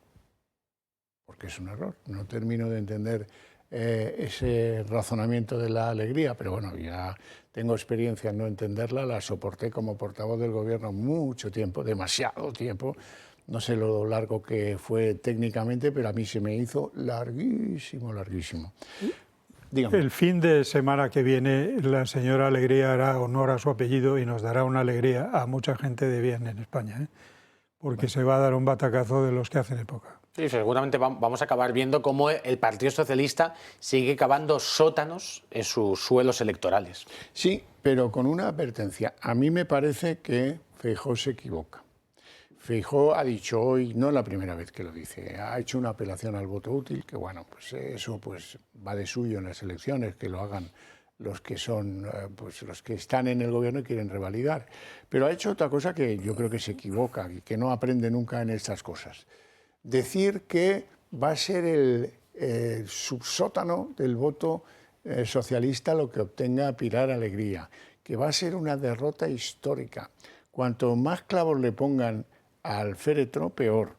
Porque es un error. No termino de entender ese razonamiento de la Alegría, pero bueno, ya tengo experiencia en no entenderla, la soporté como portavoz del gobierno mucho tiempo, demasiado tiempo. No sé lo largo que fue técnicamente, pero a mí se me hizo larguísimo, larguísimo. Dígame. El fin de semana que viene la señora Alegría hará honor a su apellido y nos dará una alegría a mucha gente de bien en España, porque se va a dar un batacazo de los que hacen época. Sí, seguramente vamos a acabar viendo cómo el Partido Socialista sigue cavando sótanos en sus suelos electorales. Sí, pero con una advertencia. A mí me parece que Feijóo se equivoca. Feijóo ha dicho hoy, no es la primera vez que lo dice, ha hecho una apelación al voto útil, que bueno, pues eso pues va de suyo en las elecciones, que lo hagan los que son, pues los que están en el gobierno y quieren revalidar. Pero ha hecho otra cosa que yo creo que se equivoca y que no aprende nunca en estas cosas. Decir que va a ser el subsótano del voto socialista lo que obtenga Pilar Alegría, que va a ser una derrota histórica. Cuanto más clavos le pongan al féretro, peor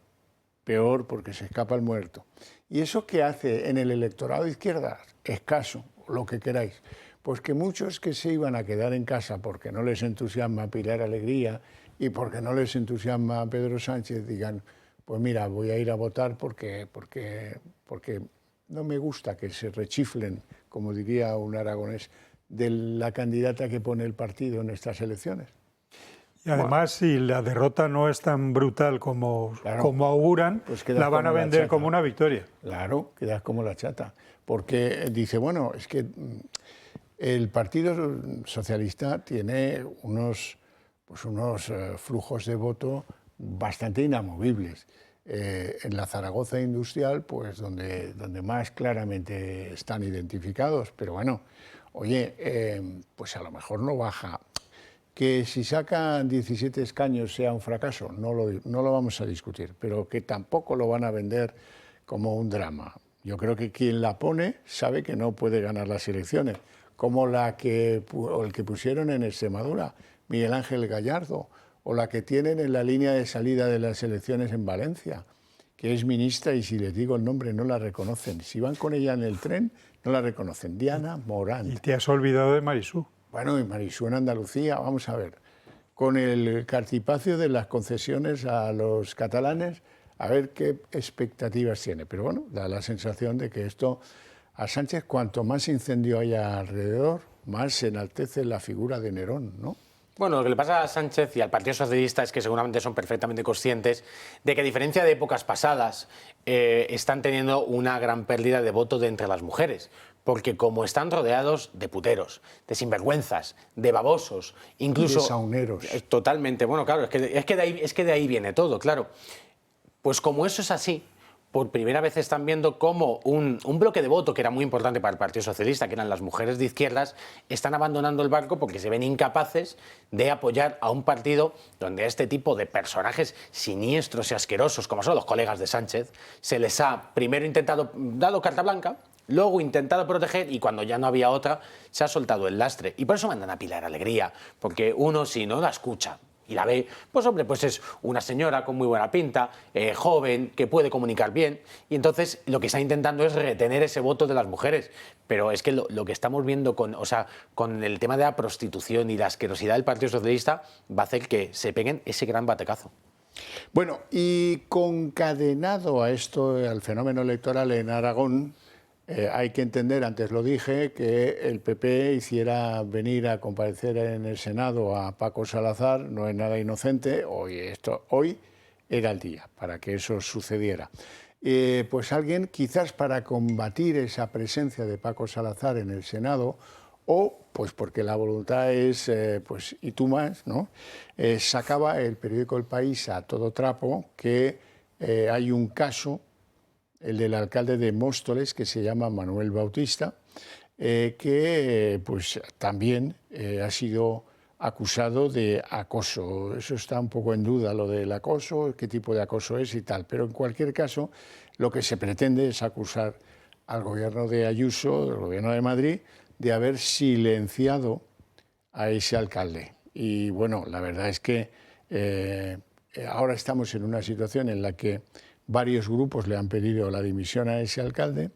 porque se escapa el muerto. ¿Y eso qué hace en el electorado de izquierda? Escaso, lo que queráis. Pues que muchos que se iban a quedar en casa porque no les entusiasma Pilar Alegría y porque no les entusiasma Pedro Sánchez digan, pues mira, voy a ir a votar porque no me gusta que se rechiflen, como diría un aragonés, de la candidata que pone el partido en estas elecciones. Y además, si la derrota no es tan brutal como auguran, pues la van a vender como una victoria. Claro, quedas como la chata. Porque dice, bueno, es que el Partido Socialista tiene unos flujos de voto bastante inamovibles. En la Zaragoza industrial, pues donde más claramente están identificados, pero bueno, oye, pues a lo mejor no baja. Que si sacan 17 escaños sea un fracaso, no lo vamos a discutir, pero que tampoco lo van a vender como un drama. Yo creo que quien la pone sabe que no puede ganar las elecciones, como el que pusieron en Extremadura, Miguel Ángel Gallardo, o la que tienen en la línea de salida de las elecciones en Valencia, que es ministra y si les digo el nombre no la reconocen. Si van con ella en el tren, no la reconocen. Diana Morant. Y te has olvidado de Marisú. Bueno, y Marisú en Andalucía, vamos a ver, con el cartipacio de las concesiones a los catalanes, a ver qué expectativas tiene. Pero bueno, da la sensación de que esto a Sánchez, cuanto más incendio haya alrededor, más se enaltece la figura de Nerón, ¿no? Bueno, lo que le pasa a Sánchez y al Partido Socialista es que seguramente son perfectamente conscientes de que, a diferencia de épocas pasadas, están teniendo una gran pérdida de voto de entre las mujeres. Porque como están rodeados de puteros, de sinvergüenzas, de babosos, incluso... de sauneros. Totalmente. Bueno, claro, es que de ahí viene todo, claro. Pues como eso es así, por primera vez están viendo cómo un bloque de voto que era muy importante para el Partido Socialista, que eran las mujeres de izquierdas, están abandonando el barco porque se ven incapaces de apoyar a un partido donde a este tipo de personajes siniestros y asquerosos, como son los colegas de Sánchez, se les ha primero dado carta blanca, luego intentado proteger y cuando ya no había otra, se ha soltado el lastre. Y por eso mandan a Pilar Alegría, porque uno si no la escucha y la ve, pues hombre, pues es una señora con muy buena pinta, joven, que puede comunicar bien, y entonces lo que está intentando es retener ese voto de las mujeres. Pero es que lo que estamos viendo con el tema de la prostitución y la asquerosidad del Partido Socialista va a hacer que se peguen ese gran batecazo. Bueno, y concadenado a esto, al fenómeno electoral en Aragón, hay que entender, antes lo dije, que el PP hiciera venir a comparecer en el Senado a Paco Salazar, no es nada inocente, hoy era el día para que eso sucediera. Pues alguien, quizás para combatir esa presencia de Paco Salazar en el Senado, o pues porque la voluntad es, pues y tú más, ¿no? Sacaba el periódico El País a todo trapo que hay un caso, el del alcalde de Móstoles, que se llama Manuel Bautista, que pues también ha sido acusado de acoso. Eso está un poco en duda, lo del acoso, qué tipo de acoso es y tal. Pero en cualquier caso, lo que se pretende es acusar al gobierno de Ayuso, del gobierno de Madrid, de haber silenciado a ese alcalde. Y bueno, la verdad es que ahora estamos en una situación en la que varios grupos le han pedido la dimisión a ese alcalde.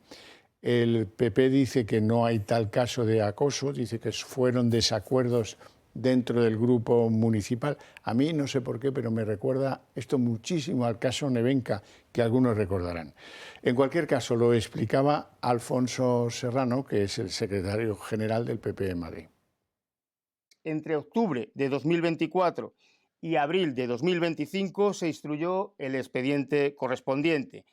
El PP dice que no hay tal caso de acoso, dice que fueron desacuerdos dentro del grupo municipal. A mí, no sé por qué, pero me recuerda esto muchísimo al caso Nevenka, que algunos recordarán. En cualquier caso, lo explicaba Alfonso Serrano, que es el secretario general del PP en Madrid. Entre octubre de 2024 y abril de 2025 se instruyó el expediente correspondiente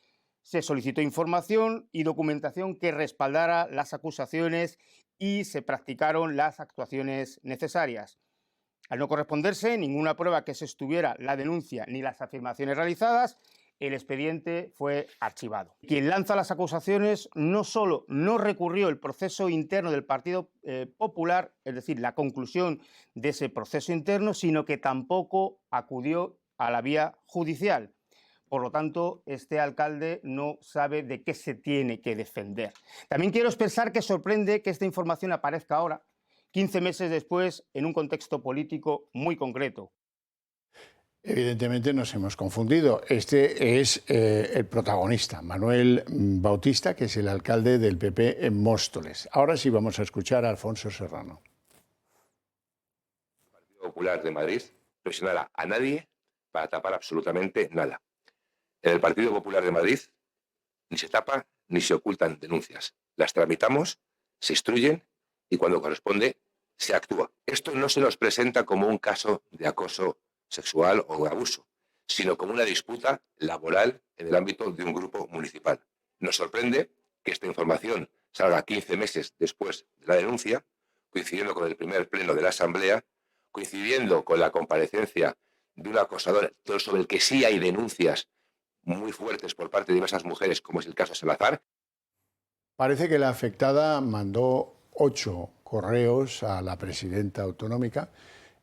se solicitó información y documentación que respaldara las acusaciones y se practicaron las actuaciones necesarias. Al no corresponderse ninguna prueba que sostuviera la denuncia ni las afirmaciones realizadas, el expediente fue archivado. Quien lanza las acusaciones no solo no recurrió el proceso interno del Partido Popular, es decir, la conclusión de ese proceso interno, sino que tampoco acudió a la vía judicial. Por lo tanto, este alcalde no sabe de qué se tiene que defender. También quiero expresar que sorprende que esta información aparezca ahora, 15 meses después, en un contexto político muy concreto. Evidentemente nos hemos confundido. Este es el protagonista, Manuel Bautista, que es el alcalde del PP en Móstoles. Ahora sí vamos a escuchar a Alfonso Serrano. El Partido Popular de Madrid presionará a nadie para tapar absolutamente nada. En el Partido Popular de Madrid ni se tapa ni se ocultan denuncias. Las tramitamos, se instruyen y cuando corresponde se actúa. Esto no se nos presenta como un caso de acoso sexual o de abuso, sino como una disputa laboral en el ámbito de un grupo municipal. Nos sorprende que esta información salga 15 meses después de la denuncia, coincidiendo con el primer pleno de la Asamblea, coincidiendo con la comparecencia de un acosador sobre el que sí hay denuncias muy fuertes por parte de diversas mujeres, como es el caso Salazar. Parece que la afectada mandó 8 correos a la presidenta autonómica,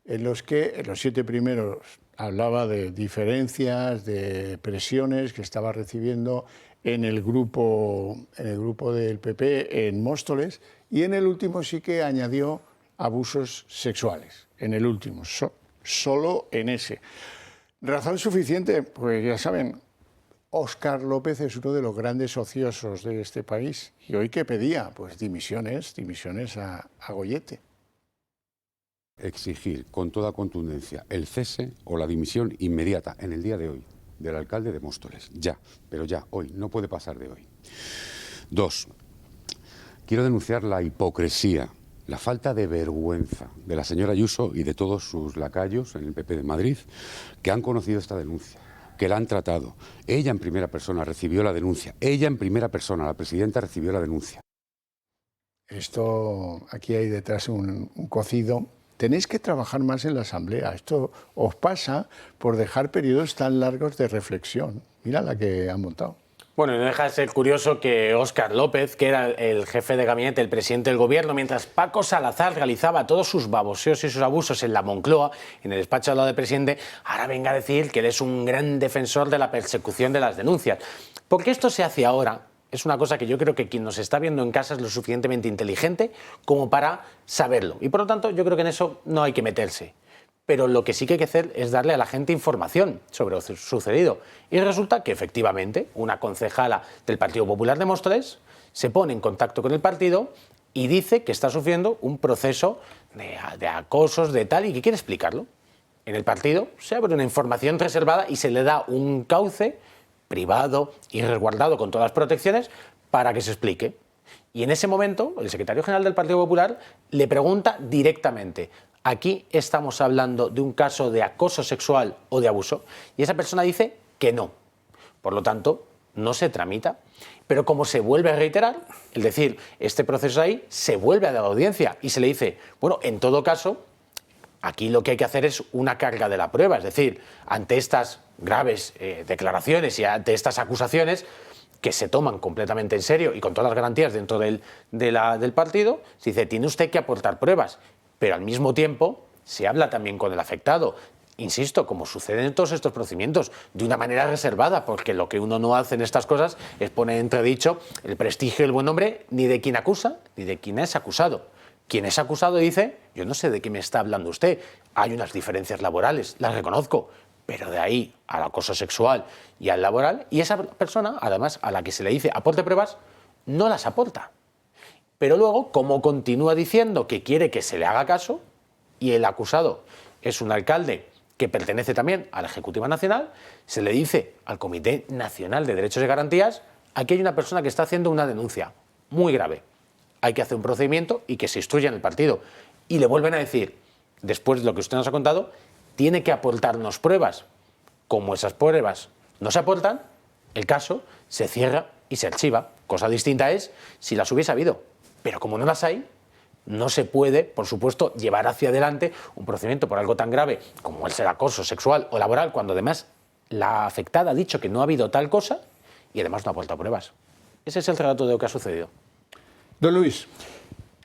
en los que en los 7 primeros hablaba de diferencias, de presiones que estaba recibiendo en el grupo del PP en Móstoles, y en el último sí que añadió abusos sexuales, en el último, solo en ese. ¿Razón suficiente? Pues ya saben, Óscar López es uno de los grandes ociosos de este país. ¿Y hoy qué pedía? Pues dimisiones a Goyete. Exigir con toda contundencia el cese o la dimisión inmediata en el día de hoy del alcalde de Móstoles. Ya, pero ya, hoy, no puede pasar de hoy. 2. Quiero denunciar la hipocresía, la falta de vergüenza de la señora Ayuso y de todos sus lacayos en el PP de Madrid que han conocido esta denuncia, que la han tratado. Ella en primera persona recibió la denuncia. Ella en primera persona, la presidenta, recibió la denuncia. Esto, aquí hay detrás un cocido. Tenéis que trabajar más en la Asamblea. Esto os pasa por dejar periodos tan largos de reflexión. Mira la que han montado. Bueno, no deja de ser curioso que Óscar López, que era el jefe de gabinete, el presidente del gobierno, mientras Paco Salazar realizaba todos sus baboseos y sus abusos en la Moncloa, en el despacho al lado del presidente, ahora venga a decir que él es un gran defensor de la persecución de las denuncias. Porque esto se hace ahora. Es una cosa que yo creo que quien nos está viendo en casa es lo suficientemente inteligente como para saberlo. Y por lo tanto, yo creo que en eso no hay que meterse. Pero lo que sí que hay que hacer es darle a la gente información sobre lo sucedido. Y resulta que efectivamente una concejala del Partido Popular de Móstoles se pone en contacto con el partido y dice que está sufriendo un proceso de acosos, de tal, y que quiere explicarlo. En el partido se abre una información reservada y se le da un cauce privado y resguardado con todas las protecciones para que se explique. Y en ese momento el secretario general del Partido Popular le pregunta directamente: ¿aquí estamos hablando de un caso de acoso sexual o de abuso? Y esa persona dice que no. Por lo tanto, no se tramita. Pero como se vuelve a reiterar, es decir, este proceso ahí se vuelve a dar audiencia y se le dice, bueno, en todo caso, aquí lo que hay que hacer es una carga de la prueba. Es decir, ante estas graves declaraciones y ante estas acusaciones que se toman completamente en serio y con todas las garantías dentro del partido, se dice, tiene usted que aportar pruebas. Pero al mismo tiempo se habla también con el afectado. Insisto, como sucede en todos estos procedimientos, de una manera reservada, porque lo que uno no hace en estas cosas es poner en entredicho el prestigio y el buen nombre ni de quien acusa ni de quien es acusado. Quien es acusado dice, yo no sé de qué me está hablando usted, hay unas diferencias laborales, las reconozco, pero de ahí al acoso sexual y al laboral, y esa persona, además, a la que se le dice aporte pruebas, no las aporta. Pero luego, como continúa diciendo que quiere que se le haga caso, y el acusado es un alcalde que pertenece también a la Ejecutiva Nacional, se le dice al Comité Nacional de Derechos y Garantías, aquí hay una persona que está haciendo una denuncia muy grave. Hay que hacer un procedimiento y que se instruya en el partido. Y le vuelven a decir, después de lo que usted nos ha contado, tiene que aportarnos pruebas. Como esas pruebas no se aportan, el caso, se cierra y se archiva. Cosa distinta es si las hubiese habido. Pero como no las hay, no se puede, por supuesto, llevar hacia adelante un procedimiento por algo tan grave como el acoso sexual o laboral, cuando además la afectada ha dicho que no ha habido tal cosa y además no ha aportado pruebas. Ese es el relato de lo que ha sucedido. Don Luis.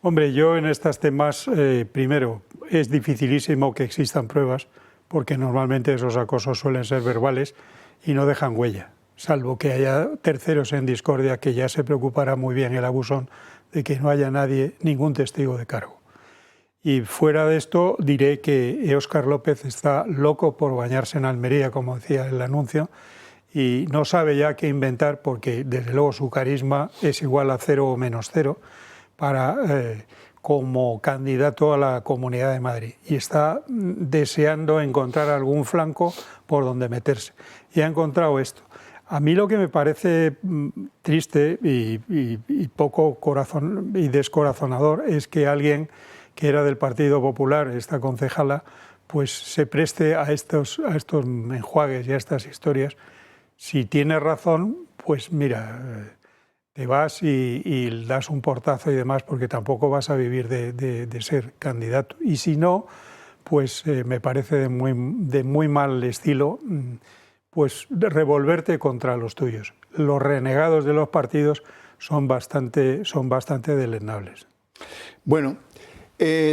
Hombre, yo en estos temas, primero, es dificilísimo que existan pruebas, porque normalmente esos acosos suelen ser verbales y no dejan huella, salvo que haya terceros en discordia, que ya se preocupará muy bien el abusón de que no haya nadie, ningún testigo de cargo. Y fuera de esto diré que Óscar López está loco por bañarse en Almería, como decía el anuncio, y no sabe ya qué inventar, porque desde luego su carisma es igual a 0 o menos 0 para, como candidato a la Comunidad de Madrid. Y está deseando encontrar algún flanco por donde meterse. Y ha encontrado esto. A mí lo que me parece triste y poco descorazonador es que alguien que era del Partido Popular, esta concejala, pues se preste a estos enjuagues y a estas historias. Si tiene razón, pues mira, te vas y das un portazo y demás, porque tampoco vas a vivir de ser candidato. Y si no, pues me parece de muy mal estilo, pues revolverte contra los tuyos. Los renegados de los partidos son bastante deleznables. Bueno,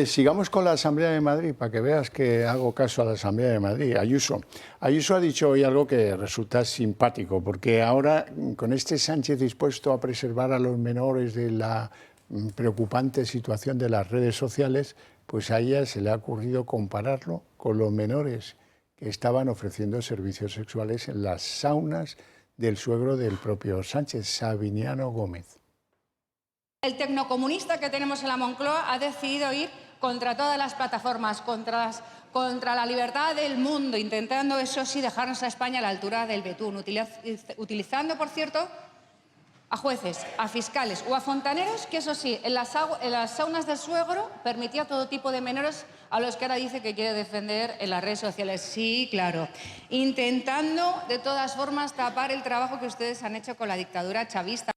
sigamos con la Asamblea de Madrid, para que veas que hago caso a la Asamblea de Madrid. Ayuso ha dicho hoy algo que resulta simpático, porque ahora, con este Sánchez dispuesto a preservar a los menores de la preocupante situación de las redes sociales, pues a ella se le ha ocurrido compararlo con los menores que estaban ofreciendo servicios sexuales en las saunas del suegro del propio Sánchez, Sabiniano Gómez. El tecnocomunista que tenemos en la Moncloa ha decidido ir contra todas las plataformas, contra la libertad del mundo, intentando, eso sí, dejarnos a España a la altura del betún, utilizando, por cierto, a jueces, a fiscales o a fontaneros, que eso sí, en las saunas del suegro permitía todo tipo de menores a los que ahora dice que quiere defender en las redes sociales. Sí, claro. Intentando, de todas formas, tapar el trabajo que ustedes han hecho con la dictadura chavista.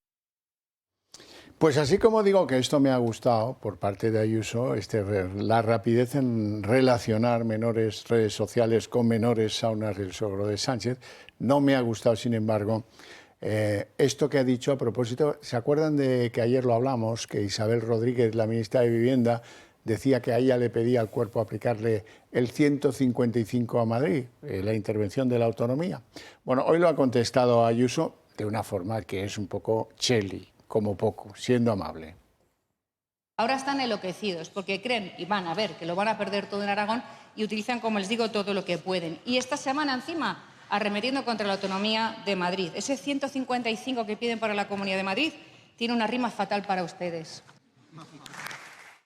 Pues así como digo que esto me ha gustado por parte de Ayuso, la rapidez en relacionar menores redes sociales con menores saunas del suegro de Sánchez, no me ha gustado, sin embargo, esto que ha dicho a propósito. ¿Se acuerdan de que ayer lo hablamos, que Isabel Rodríguez, la ministra de Vivienda, decía que a ella le pedía al cuerpo aplicarle el 155 a Madrid, la intervención de la autonomía? Bueno, hoy lo ha contestado Ayuso de una forma que es un poco cheli, como poco, siendo amable. Ahora están enloquecidos porque creen y van a ver que lo van a perder todo en Aragón y utilizan, como les digo, todo lo que pueden. Y esta semana, encima, arremetiendo contra la autonomía de Madrid. Ese 155 que piden para la Comunidad de Madrid tiene una rima fatal para ustedes.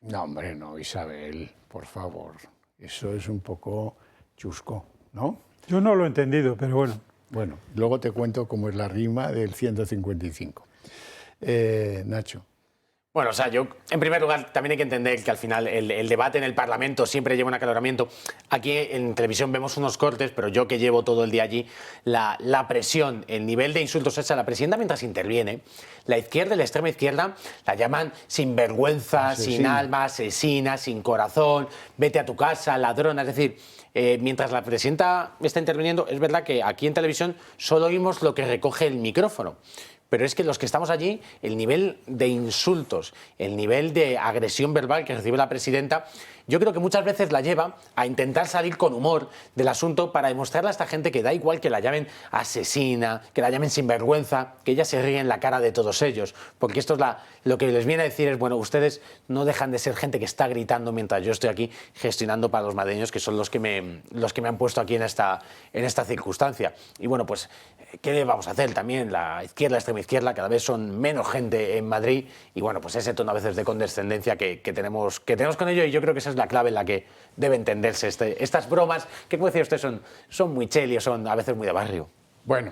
No, hombre, no, Isabel, por favor. Eso es un poco chusco, ¿no? Yo no lo he entendido, pero bueno. Bueno, luego te cuento cómo es la rima del 155. Nacho. Bueno, o sea, yo, en primer lugar, también hay que entender que al final el debate en el Parlamento siempre lleva un acaloramiento. Aquí en televisión vemos unos cortes, pero yo que llevo todo el día allí, la presión, el nivel de insultos hecha a la presidenta mientras interviene, la izquierda y la extrema izquierda la llaman sinvergüenza, sin alma, asesina, sin corazón, vete a tu casa, ladrona. Es decir, mientras la presidenta está interviniendo, es verdad que aquí en televisión solo oímos lo que recoge el micrófono. Pero es que los que estamos allí, el nivel de insultos, el nivel de agresión verbal que recibe la presidenta, yo creo que muchas veces la lleva a intentar salir con humor del asunto para demostrarle a esta gente que da igual que la llamen asesina, que la llamen sinvergüenza, que ella se ríe en la cara de todos ellos. Porque esto es lo que les viene a decir es, bueno, ustedes no dejan de ser gente que está gritando mientras yo estoy aquí gestionando para los madrileños, que son los que me han puesto aquí en esta circunstancia. Y bueno, pues, ¿qué le vamos a hacer? También la izquierda, la extrema izquierda, cada vez son menos gente en Madrid y bueno, pues ese tono a veces de condescendencia que tenemos con ello, y yo creo que esa es la clave en la que debe entenderse estas bromas que, como decía usted, son muy chelios, son a veces muy de barrio. Bueno,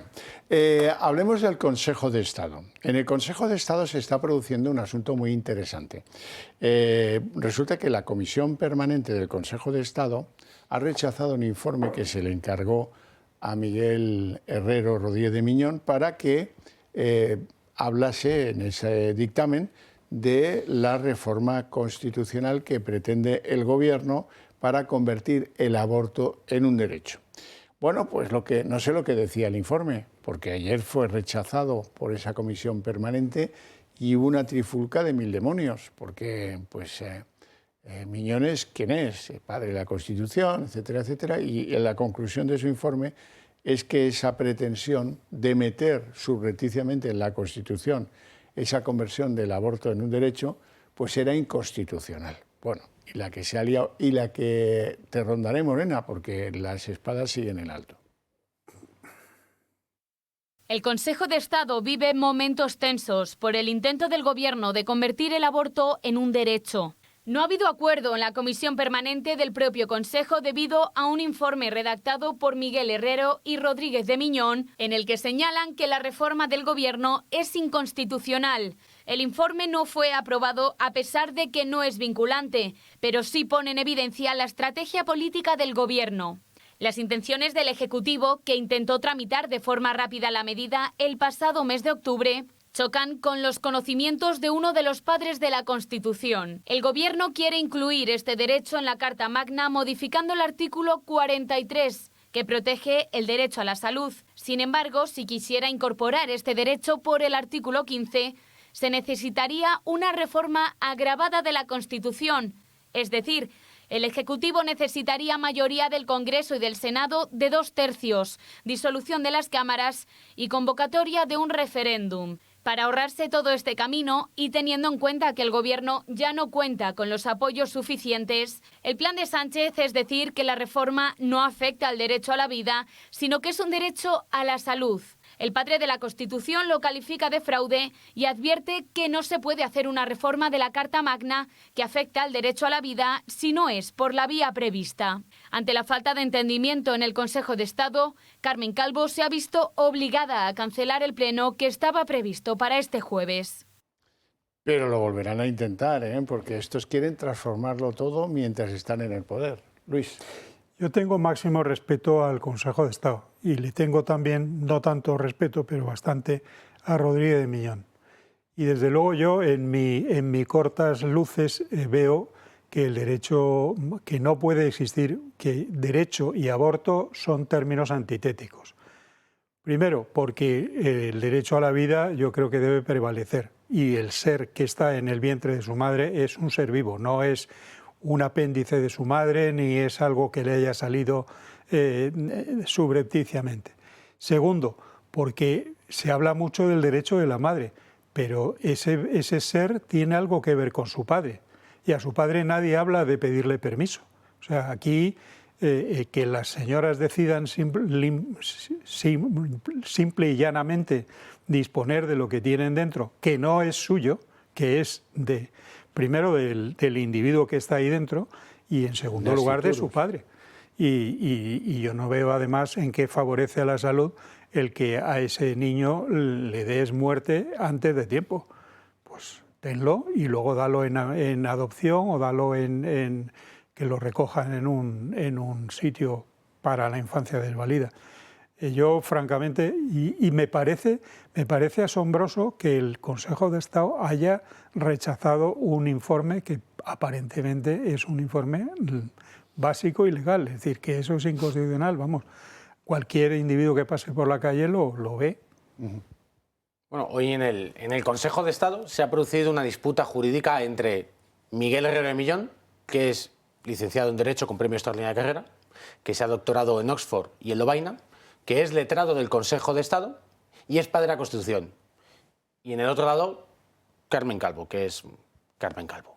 hablemos del Consejo de Estado. En el Consejo de Estado se está produciendo un asunto muy interesante. Resulta que la Comisión Permanente del Consejo de Estado ha rechazado un informe que se le encargó a Miguel Herrero Rodríguez de Miñón para que hablase en ese dictamen de la reforma constitucional que pretende el Gobierno para convertir el aborto en un derecho. Bueno, pues no sé lo que decía el informe, porque ayer fue rechazado por esa comisión permanente y hubo una trifulca de mil demonios, porque pues Miñones, ¿quién es? Padre de la Constitución, etcétera, etcétera, y la conclusión de su informe es que esa pretensión de meter subrepticiamente en la Constitución esa conversión del aborto en un derecho, pues era inconstitucional. Bueno, y la que se ha liado y la que te rondaré, Morena, porque las espadas siguen en alto. El Consejo de Estado vive momentos tensos por el intento del Gobierno de convertir el aborto en un derecho. No ha habido acuerdo en la comisión permanente del propio Consejo debido a un informe redactado por Miguel Herrero y Rodríguez de Miñón, en el que señalan que la reforma del Gobierno es inconstitucional. El informe no fue aprobado a pesar de que no es vinculante, pero sí pone en evidencia la estrategia política del Gobierno. Las intenciones del Ejecutivo, que intentó tramitar de forma rápida la medida el pasado mes de octubre, chocan con los conocimientos de uno de los padres de la Constitución. El Gobierno quiere incluir este derecho en la Carta Magna modificando el artículo 43, que protege el derecho a la salud. Sin embargo, si quisiera incorporar este derecho por el artículo 15, se necesitaría una reforma agravada de la Constitución, es decir, el Ejecutivo necesitaría mayoría del Congreso y del Senado de 2/3, disolución de las cámaras y convocatoria de un referéndum. Para ahorrarse todo este camino y teniendo en cuenta que el Gobierno ya no cuenta con los apoyos suficientes, el plan de Sánchez es decir que la reforma no afecta al derecho a la vida, sino que es un derecho a la salud. El padre de la Constitución lo califica de fraude y advierte que no se puede hacer una reforma de la Carta Magna que afecta al derecho a la vida si no es por la vía prevista. Ante la falta de entendimiento en el Consejo de Estado, Carmen Calvo se ha visto obligada a cancelar el pleno que estaba previsto para este jueves. Pero lo volverán a intentar, porque estos quieren transformarlo todo mientras están en el poder. Luis. Yo tengo máximo respeto al Consejo de Estado y le tengo también, no tanto respeto, pero bastante, a Rodríguez de Miñón. Y desde luego yo en mi cortas luces veo que el derecho, que no puede existir, que derecho y aborto son términos antitéticos. Primero, porque el derecho a la vida yo creo que debe prevalecer y el ser que está en el vientre de su madre es un ser vivo, no es un apéndice de su madre, ni es algo que le haya salido subrepticiamente. Segundo, porque se habla mucho del derecho de la madre, pero ese ser tiene algo que ver con su padre, y a su padre nadie habla de pedirle permiso. O sea, aquí que las señoras decidan simple y llanamente disponer de lo que tienen dentro, que no es suyo, que es primero del individuo que está ahí dentro y en segundo lugar de su padre. Y yo no veo además en qué favorece a la salud el que a ese niño le des muerte antes de tiempo. Pues tenlo y luego dalo en adopción o dalo en que lo recojan en un sitio para la infancia desvalida. Yo, francamente, y me parece asombroso que el Consejo de Estado haya rechazado un informe que aparentemente es un informe básico y legal, es decir, que eso es inconstitucional, vamos, cualquier individuo que pase por la calle lo ve. Bueno, hoy en el Consejo de Estado se ha producido una disputa jurídica entre Miguel Herrero de Miñón, que es licenciado en Derecho con premio extraordinario de carrera, que se ha doctorado en Oxford y en Lovaina, que es letrado del Consejo de Estado y es padre de la Constitución. Y en el otro lado, Carmen Calvo, que es Carmen Calvo.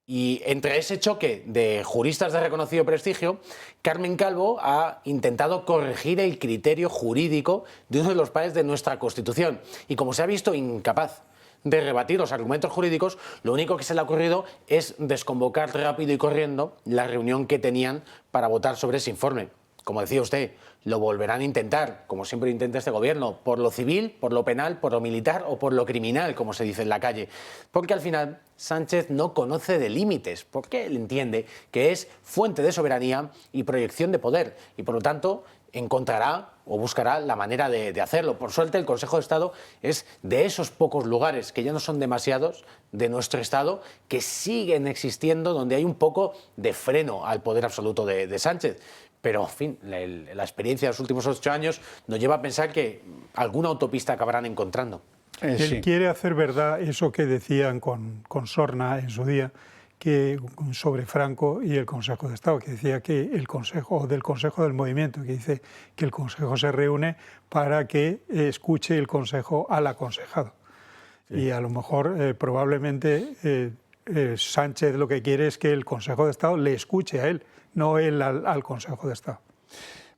Y entre ese choque de juristas de reconocido prestigio, Carmen Calvo ha intentado corregir el criterio jurídico de uno de los padres de nuestra Constitución. Y como se ha visto incapaz de rebatir los argumentos jurídicos, lo único que se le ha ocurrido es desconvocar rápido y corriendo la reunión que tenían para votar sobre ese informe. como decía usted, lo volverán a intentar, como siempre intenta este gobierno, por lo civil, por lo penal, por lo militar o por lo criminal, como se dice en la calle. Porque al final Sánchez no conoce de límites, porque él entiende que es fuente de soberanía y proyección de poder, y por lo tanto encontrará o buscará la manera de hacerlo. Por suerte, el Consejo de Estado es de esos pocos lugares, que ya no son demasiados, de nuestro Estado, que siguen existiendo, donde hay un poco de freno al poder absoluto de Sánchez. Pero, en fin, la experiencia de los últimos 8 años nos lleva a pensar que alguna autopista acabarán encontrando. Él quiere hacer verdad eso que decían con Sorna en su día, que sobre Franco y el Consejo de Estado, que decía que el Consejo del Movimiento, que dice que el Consejo se reúne para que escuche el Consejo al aconsejado. Sí. Y a lo mejor, probablemente, Sánchez lo que quiere es que el Consejo de Estado le escuche a él, no él al Consejo de Estado.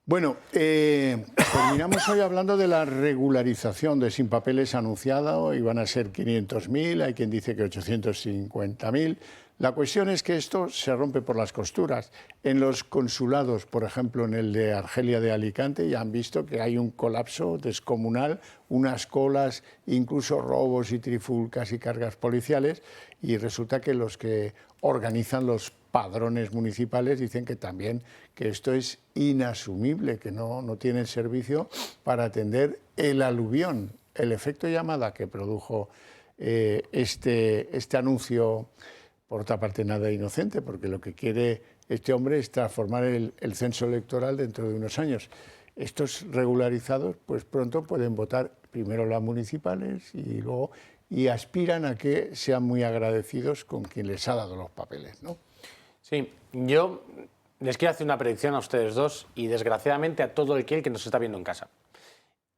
Bueno, terminamos hoy hablando de la regularización de sin papeles anunciada. Hoy van a ser 500.000, hay quien dice que 850.000. La cuestión es que esto se rompe por las costuras. En los consulados, por ejemplo, en el de Argelia de Alicante, ya han visto que hay un colapso descomunal, unas colas, incluso robos y trifulcas y cargas policiales, y resulta que los que organizan los padrones municipales dicen que también que esto es inasumible, que no tienen servicio para atender el aluvión, el efecto llamada que produjo este anuncio. Por otra parte, nada inocente, porque lo que quiere este hombre es transformar el censo electoral dentro de unos años. Estos regularizados, pues pronto pueden votar primero las municipales y aspiran a que sean muy agradecidos con quien les ha dado los papeles, ¿no? Sí, yo les quiero hacer una predicción a ustedes dos y desgraciadamente a todo aquel que nos está viendo en casa.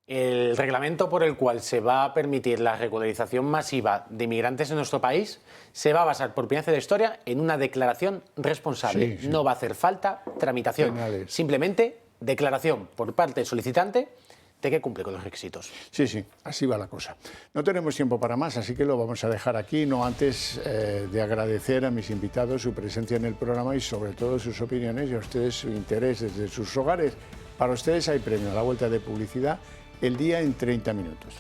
El reglamento por el cual se va a permitir la regularización masiva de inmigrantes en nuestro país se va a basar por primera vez en la historia en una declaración responsable. Sí. No va a hacer falta tramitación, simplemente declaración por parte del solicitante de que cumple con los requisitos. Sí, sí, así va la cosa. No tenemos tiempo para más, así que lo vamos a dejar aquí, no antes de agradecer a mis invitados su presencia en el programa y sobre todo sus opiniones y a ustedes su interés desde sus hogares. Para ustedes hay premio a la vuelta de publicidad. El día en 30 minutos.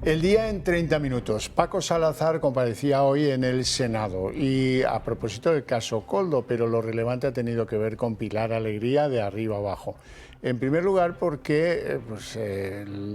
El día en 30 minutos. Paco Salazar comparecía hoy en el Senado y a propósito del caso Koldo, pero lo relevante ha tenido que ver con Pilar Alegría de arriba abajo. En primer lugar porque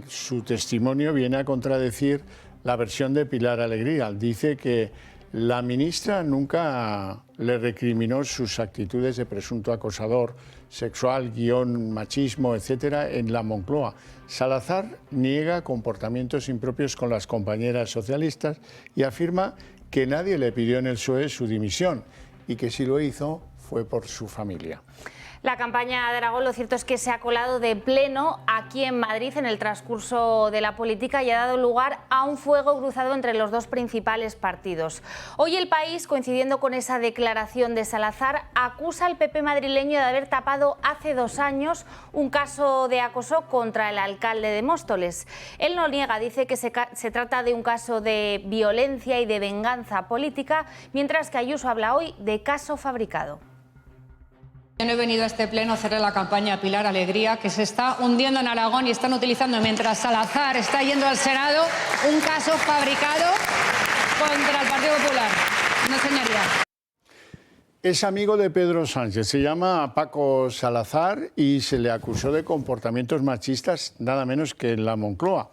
su testimonio viene a contradecir la versión de Pilar Alegría. Dice que la ministra nunca le recriminó sus actitudes de presunto acosador sexual, machismo, etcétera, en la Moncloa. Salazar niega comportamientos impropios con las compañeras socialistas y afirma que nadie le pidió en el PSOE su dimisión y que si lo hizo fue por su familia. La campaña de Aragón, lo cierto es que se ha colado de pleno aquí en Madrid en el transcurso de la política y ha dado lugar a un fuego cruzado entre los dos principales partidos. Hoy El País, coincidiendo con esa declaración de Salazar, acusa al PP madrileño de haber tapado hace 2 años un caso de acoso contra el alcalde de Móstoles. Él no niega, dice que se trata de un caso de violencia y de venganza política, mientras que Ayuso habla hoy de caso fabricado. Yo no he venido a este pleno a hacerle la campaña a Pilar Alegría, que se está hundiendo en Aragón y están utilizando, mientras Salazar está yendo al Senado, un caso fabricado contra el Partido Popular. No, señoría. Es amigo de Pedro Sánchez, se llama Paco Salazar y se le acusó de comportamientos machistas nada menos que en la Moncloa.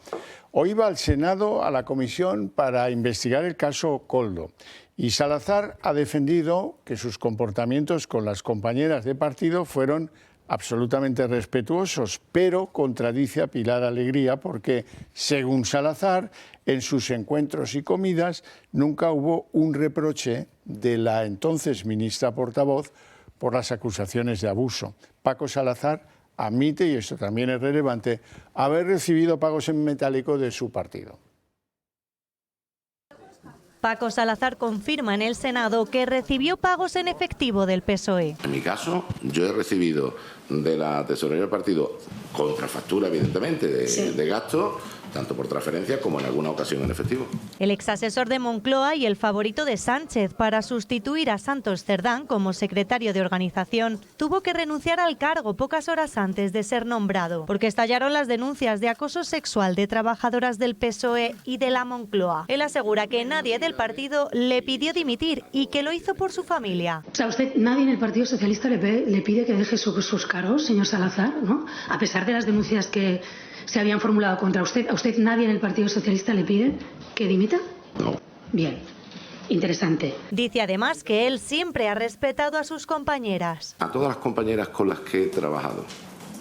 Hoy va al Senado a la comisión para investigar el caso Koldo. Y Salazar ha defendido que sus comportamientos con las compañeras de partido fueron absolutamente respetuosos, pero contradice a Pilar Alegría porque, según Salazar, en sus encuentros y comidas nunca hubo un reproche de la entonces ministra portavoz por las acusaciones de abuso. Paco Salazar admite, y esto también es relevante, haber recibido pagos en metálico de su partido. Paco Salazar confirma en el Senado que recibió pagos en efectivo del PSOE. En mi caso, yo he recibido de la tesorería del partido, contrafactura evidentemente, de gasto, tanto por transferencia como en alguna ocasión en efectivo. El exasesor de Moncloa y el favorito de Sánchez para sustituir a Santos Cerdán como secretario de organización tuvo que renunciar al cargo pocas horas antes de ser nombrado, porque estallaron las denuncias de acoso sexual de trabajadoras del PSOE y de la Moncloa. Él asegura que nadie del partido le pidió dimitir y que lo hizo por su familia. O sea, nadie en el Partido Socialista le pide que deje sus cargos, señor Salazar, ¿no? A pesar de las denuncias que se habían formulado contra usted. ¿A usted nadie en el Partido Socialista le pide que dimita? No. Bien. Interesante. Dice además que él siempre ha respetado a sus compañeras. A todas las compañeras con las que he trabajado,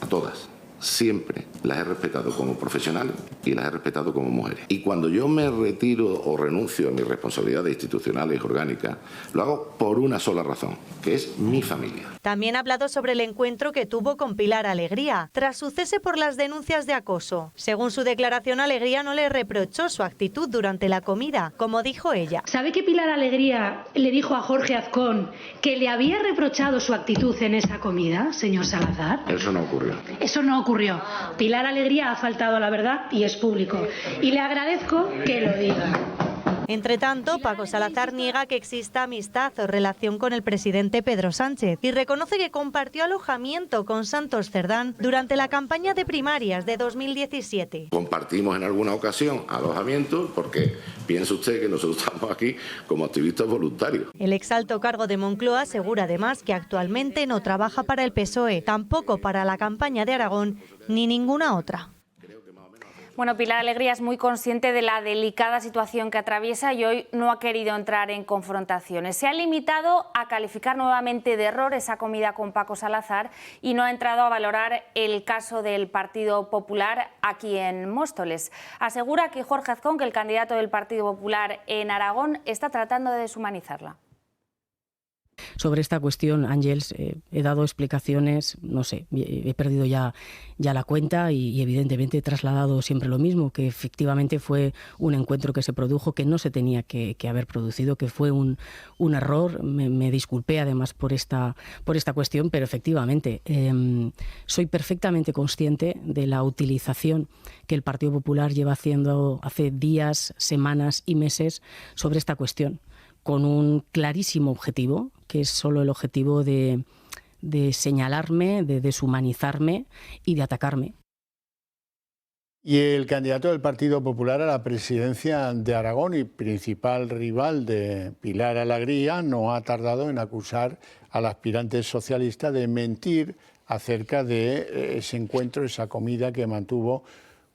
a todas, siempre las he respetado como profesionales y las he respetado como mujeres. Y cuando yo me retiro o renuncio a mis responsabilidades institucionales y orgánicas, lo hago por una sola razón, que es mi familia. También ha hablado sobre el encuentro que tuvo con Pilar Alegría, tras su cese por las denuncias de acoso. Según su declaración, Alegría no le reprochó su actitud durante la comida, como dijo ella. ¿Sabe que Pilar Alegría le dijo a Jorge Azcón que le había reprochado su actitud en esa comida, señor Salazar? Eso no ocurrió. Eso no ocurrió. Pilar Alegría ha faltado a la verdad y es público. Y le agradezco que lo diga. Entre tanto, Paco Salazar niega que exista amistad o relación con el presidente Pedro Sánchez y reconoce que compartió alojamiento con Santos Cerdán durante la campaña de primarias de 2017. Compartimos en alguna ocasión alojamiento porque piensa usted que nosotros estamos aquí como activistas voluntarios. El exalto cargo de Moncloa asegura además que actualmente no trabaja para el PSOE, tampoco para la campaña de Aragón ni ninguna otra. Bueno, Pilar Alegría es muy consciente de la delicada situación que atraviesa y hoy no ha querido entrar en confrontaciones. Se ha limitado a calificar nuevamente de error esa comida con Paco Salazar y no ha entrado a valorar el caso del Partido Popular aquí en Móstoles. Asegura que Jorge Azcón, que el candidato del Partido Popular en Aragón, está tratando de deshumanizarla. Sobre esta cuestión, Ángels, he dado explicaciones, no sé, he perdido ya la cuenta y evidentemente he trasladado siempre lo mismo, que efectivamente fue un encuentro que se produjo que no se tenía que haber producido, que fue un error. Me disculpé además por esta cuestión, pero efectivamente soy perfectamente consciente de la utilización que el Partido Popular lleva haciendo hace días, semanas y meses sobre esta cuestión, con un clarísimo objetivo, que es solo el objetivo de señalarme, de deshumanizarme y de atacarme. Y el candidato del Partido Popular a la presidencia de Aragón y principal rival de Pilar Alegría no ha tardado en acusar al aspirante socialista de mentir acerca de ese encuentro, esa comida que mantuvo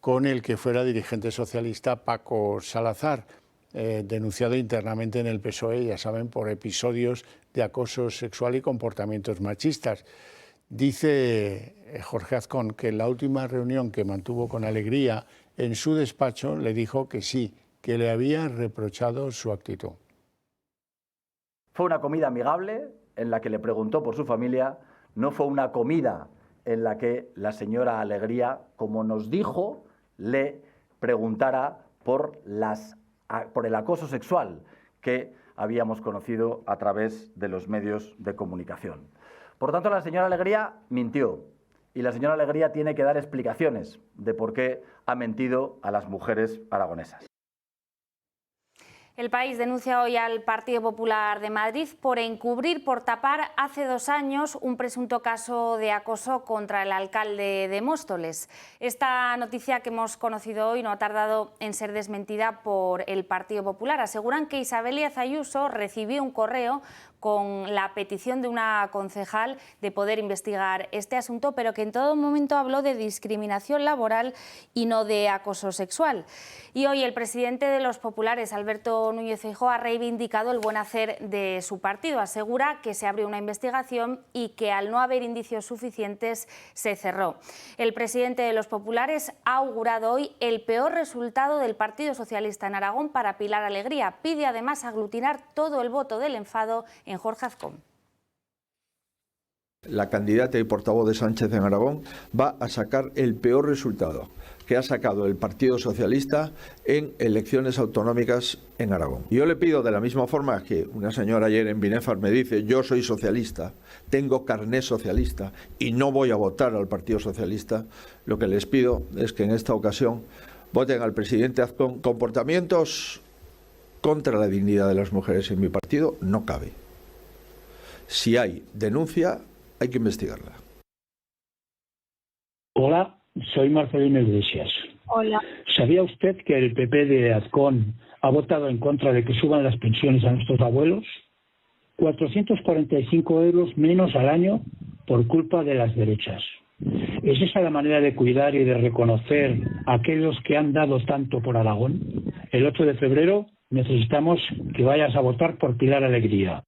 con el que fuera dirigente socialista Paco Salazar, denunciado internamente en el PSOE, ya saben, por episodios de acoso sexual y comportamientos machistas. Dice Jorge Azcón que en la última reunión que mantuvo con Alegría en su despacho le dijo que sí, que le había reprochado su actitud. Fue una comida amigable en la que le preguntó por su familia, no fue una comida en la que la señora Alegría, como nos dijo, le preguntara por el acoso sexual que habíamos conocido a través de los medios de comunicación. Por tanto, la señora Alegría mintió y la señora Alegría tiene que dar explicaciones de por qué ha mentido a las mujeres aragonesas. El País denuncia hoy al Partido Popular de Madrid por encubrir, por tapar hace 2 años un presunto caso de acoso contra el alcalde de Móstoles. Esta noticia que hemos conocido hoy no ha tardado en ser desmentida por el Partido Popular. Aseguran que Isabel Díaz Ayuso recibió un correo con la petición de una concejal de poder investigar este asunto, pero que en todo momento habló de discriminación laboral y no de acoso sexual. Y hoy el presidente de los populares, Alberto Núñez Feijóo, ha reivindicado el buen hacer de su partido. Asegura que se abrió una investigación y que al no haber indicios suficientes se cerró. El presidente de los populares ha augurado hoy el peor resultado del Partido Socialista en Aragón para Pilar Alegría. Pide además aglutinar todo el voto del enfado en Jorge Azcón. La candidata y portavoz de Sánchez en Aragón va a sacar el peor resultado que ha sacado el Partido Socialista en elecciones autonómicas en Aragón. Yo le pido, de la misma forma que una señora ayer en Binefar me dice: yo soy socialista, tengo carné socialista y no voy a votar al Partido Socialista, lo que les pido es que en esta ocasión voten al presidente Azcón. Comportamientos contra la dignidad de las mujeres en mi partido no cabe. Si hay denuncia, hay que investigarla. Hola, soy Marcelino Iglesias. Hola. ¿Sabía usted que el PP de Azcón ha votado en contra de que suban las pensiones a nuestros abuelos? 445 euros menos al año por culpa de las derechas. ¿Es esa la manera de cuidar y de reconocer a aquellos que han dado tanto por Aragón? El 8 de febrero necesitamos que vayas a votar por Pilar Alegría.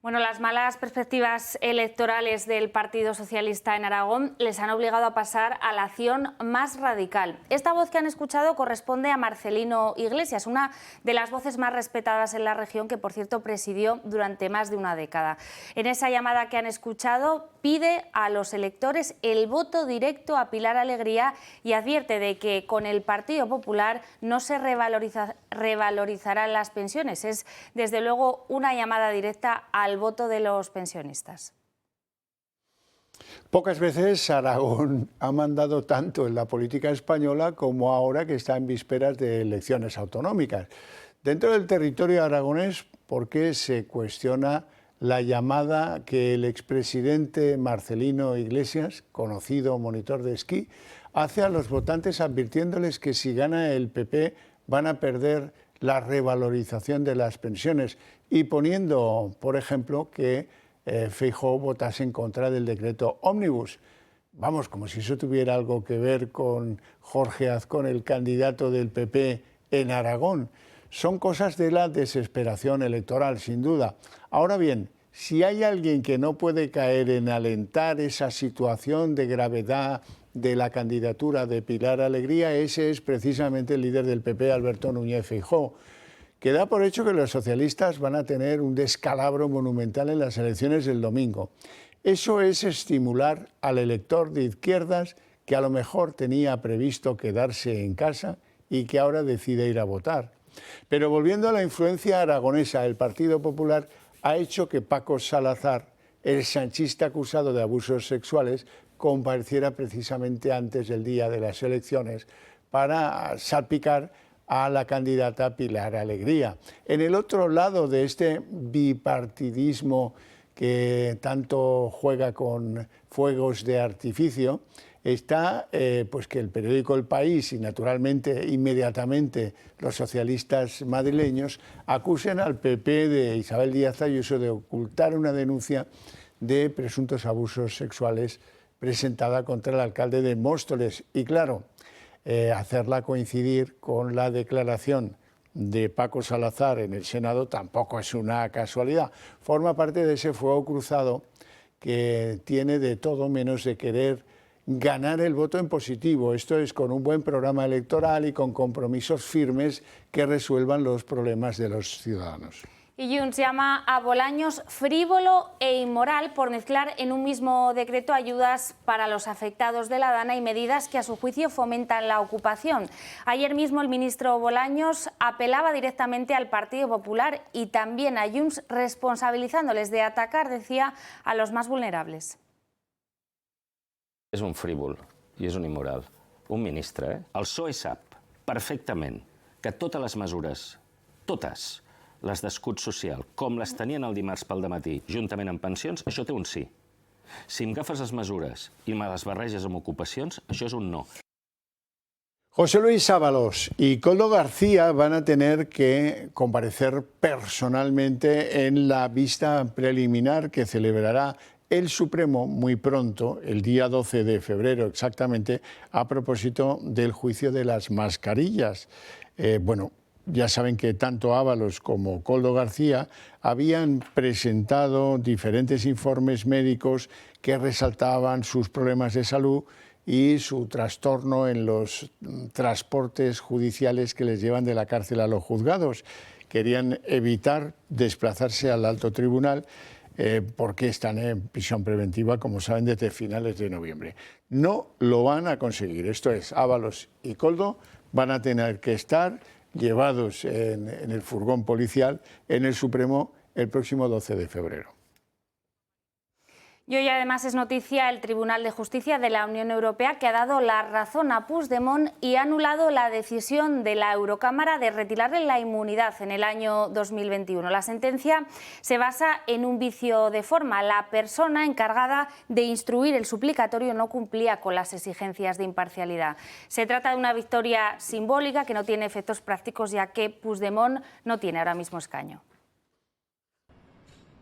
Bueno, las malas perspectivas electorales del Partido Socialista en Aragón les han obligado a pasar a la acción más radical. Esta voz que han escuchado corresponde a Marcelino Iglesias, una de las voces más respetadas en la región, que por cierto presidió durante más de una década. En esa llamada que han escuchado pide a los electores el voto directo a Pilar Alegría y advierte de que con el Partido Popular no se revalorizarán las pensiones. Es desde luego una llamada directa al voto de los pensionistas. Pocas veces Aragón ha mandado tanto en la política española como ahora que está en vísperas de elecciones autonómicas. Dentro del territorio aragonés, ¿por qué se cuestiona la llamada que el expresidente Marcelino Iglesias, conocido monitor de esquí, hace a los votantes advirtiéndoles que si gana el PP van a perder la revalorización de las pensiones y poniendo, por ejemplo, que Feijóo votase en contra del decreto ómnibus? Vamos, como si eso tuviera algo que ver con Jorge Azcón, el candidato del PP en Aragón. Son cosas de la desesperación electoral, sin duda. Ahora bien, si hay alguien que no puede caer en alentar esa situación de gravedad de la candidatura de Pilar Alegría, ese es precisamente el líder del PP, Alberto Núñez Feijóo, que da por hecho que los socialistas van a tener un descalabro monumental en las elecciones del domingo. Eso es estimular al elector de izquierdas que a lo mejor tenía previsto quedarse en casa y que ahora decide ir a votar. Pero volviendo a la influencia aragonesa, el Partido Popular ha hecho que Paco Salazar, el sanchista acusado de abusos sexuales, compareciera precisamente antes del día de las elecciones para salpicar a la candidata Pilar Alegría. En el otro lado de este bipartidismo que tanto juega con fuegos de artificio, está pues que el periódico El País y naturalmente inmediatamente los socialistas madrileños acusen al PP de Isabel Díaz Ayuso de ocultar una denuncia de presuntos abusos sexuales presentada contra el alcalde de Móstoles. Y claro, hacerla coincidir con la declaración de Paco Salazar en el Senado tampoco es una casualidad. Forma parte de ese fuego cruzado que tiene de todo menos de querer ganar el voto en positivo. Esto es, con un buen programa electoral y con compromisos firmes que resuelvan los problemas de los ciudadanos. Y Junts llama a Bolaños frívolo e inmoral por mezclar en un mismo decreto ayudas para los afectados de la Dana y medidas que a su juicio fomentan la ocupación. Ayer mismo el ministro Bolaños apelaba directamente al Partido Popular y también a Junts, responsabilizándoles de atacar, decía, a los más vulnerables. És un frívol i és un immoral. Un ministre, El PSOE sap perfectament que totes les mesures, totes, les d'escut social, com les tenien el dimarts pel dematí, juntament amb pensions, això té un sí. Si em agafes les mesures i me les barreges amb ocupacions, això és un no. José Luis Ábalos y Koldo García van a tener que comparecer personalmente en la vista preliminar que celebrará el Supremo muy pronto, el día 12 de febrero exactamente, a propósito del juicio de las mascarillas. Bueno, ya saben que tanto Ábalos como Koldo García habían presentado diferentes informes médicos que resaltaban sus problemas de salud y su trastorno en los transportes judiciales que les llevan de la cárcel a los juzgados. Querían evitar desplazarse al alto tribunal. ¿Por qué están en prisión preventiva, como saben, desde finales de noviembre? No lo van a conseguir. Esto es, Ábalos y Koldo van a tener que estar llevados en el furgón policial en el Supremo el próximo 12 de febrero. Y hoy además es noticia el Tribunal de Justicia de la Unión Europea, que ha dado la razón a Puigdemont y ha anulado la decisión de la Eurocámara de retirarle la inmunidad en el año 2021. La sentencia se basa en un vicio de forma. La persona encargada de instruir el suplicatorio no cumplía con las exigencias de imparcialidad. Se trata de una victoria simbólica que no tiene efectos prácticos, ya que Puigdemont no tiene ahora mismo escaño.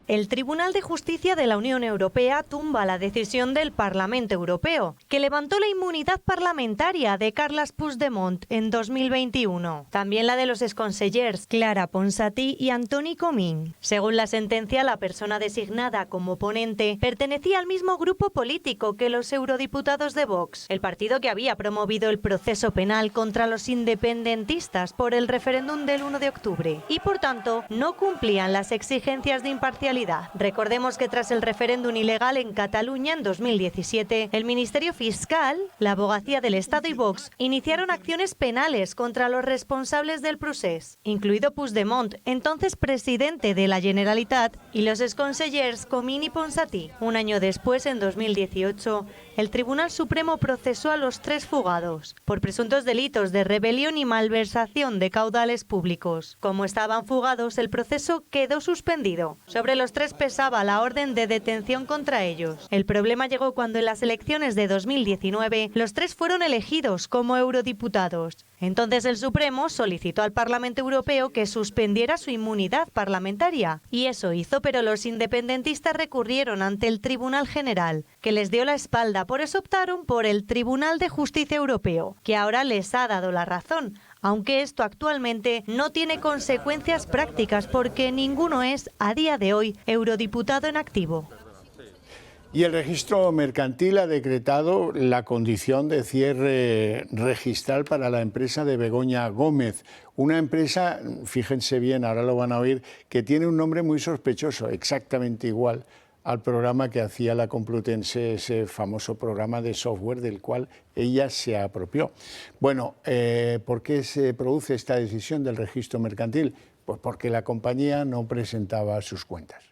El Tribunal de Justicia de la Unión Europea tumba la decisión del Parlamento Europeo, que levantó la inmunidad parlamentaria de Carles Puigdemont en 2021. También la de los exconsellers Clara Ponsatí y Antoni Comín. Según la sentencia, la persona designada como ponente pertenecía al mismo grupo político que los eurodiputados de Vox, el partido que había promovido el proceso penal contra los independentistas por el referéndum del 1 de octubre, y por tanto no cumplían las exigencias de imparcialidad. Recordemos que tras el referéndum ilegal en Cataluña en 2017, el Ministerio Fiscal, la Abogacía del Estado y Vox iniciaron acciones penales contra los responsables del procés, incluido Puigdemont, entonces presidente de la Generalitat, y los exconsellers Comín y Ponsatí. Un año después, en 2018, el Tribunal Supremo procesó a los 3 fugados por presuntos delitos de rebelión y malversación de caudales públicos. Como estaban fugados, el proceso quedó suspendido. Sobre los 3 pesaba la orden de detención contra ellos. El problema llegó cuando en las elecciones de 2019 los 3 fueron elegidos como eurodiputados. Entonces el Supremo solicitó al Parlamento Europeo que suspendiera su inmunidad parlamentaria. Y eso hizo, pero los independentistas recurrieron ante el Tribunal General, que les dio la espalda. Por eso optaron por el Tribunal de Justicia Europeo, que ahora les ha dado la razón, aunque esto actualmente no tiene consecuencias prácticas porque ninguno es, a día de hoy, eurodiputado en activo. Y el registro mercantil ha decretado la condición de cierre registral para la empresa de Begoña Gómez. Una empresa, fíjense bien, ahora lo van a oír, que tiene un nombre muy sospechoso, exactamente igual al programa que hacía la Complutense, ese famoso programa de software del cual ella se apropió. Bueno, ¿por qué se produce esta decisión del registro mercantil? Pues porque la compañía no presentaba sus cuentas.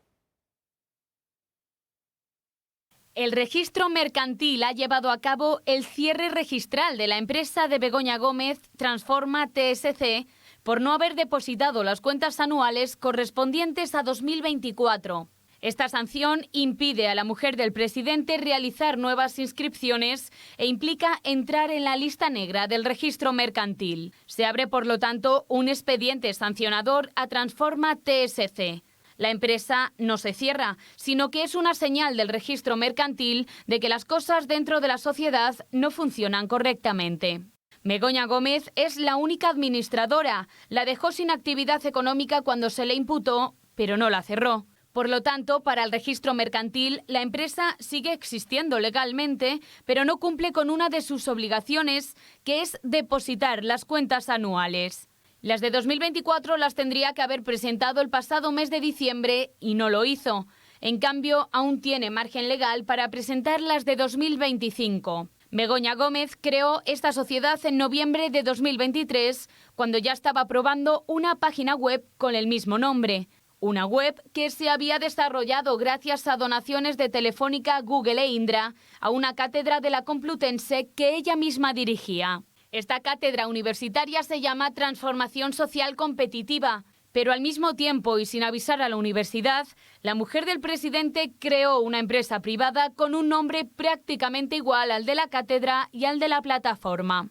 El registro mercantil ha llevado a cabo el cierre registral de la empresa de Begoña Gómez, Transforma TSC, por no haber depositado las cuentas anuales correspondientes a 2024. Esta sanción impide a la mujer del presidente realizar nuevas inscripciones e implica entrar en la lista negra del registro mercantil. Se abre, por lo tanto, un expediente sancionador a Transforma TSC. La empresa no se cierra, sino que es una señal del registro mercantil de que las cosas dentro de la sociedad no funcionan correctamente. Begoña Gómez es la única administradora. La dejó sin actividad económica cuando se le imputó, pero no la cerró. Por lo tanto, para el registro mercantil, la empresa sigue existiendo legalmente, pero no cumple con una de sus obligaciones, que es depositar las cuentas anuales. Las de 2024 las tendría que haber presentado el pasado mes de diciembre y no lo hizo. En cambio, aún tiene margen legal para presentar las de 2025. Begoña Gómez creó esta sociedad en noviembre de 2023, cuando ya estaba probando una página web con el mismo nombre. Una web que se había desarrollado gracias a donaciones de Telefónica, Google e Indra a una cátedra de la Complutense que ella misma dirigía. Esta cátedra universitaria se llama Transformación Social Competitiva, pero al mismo tiempo y sin avisar a la universidad, la mujer del presidente creó una empresa privada con un nombre prácticamente igual al de la cátedra y al de la plataforma.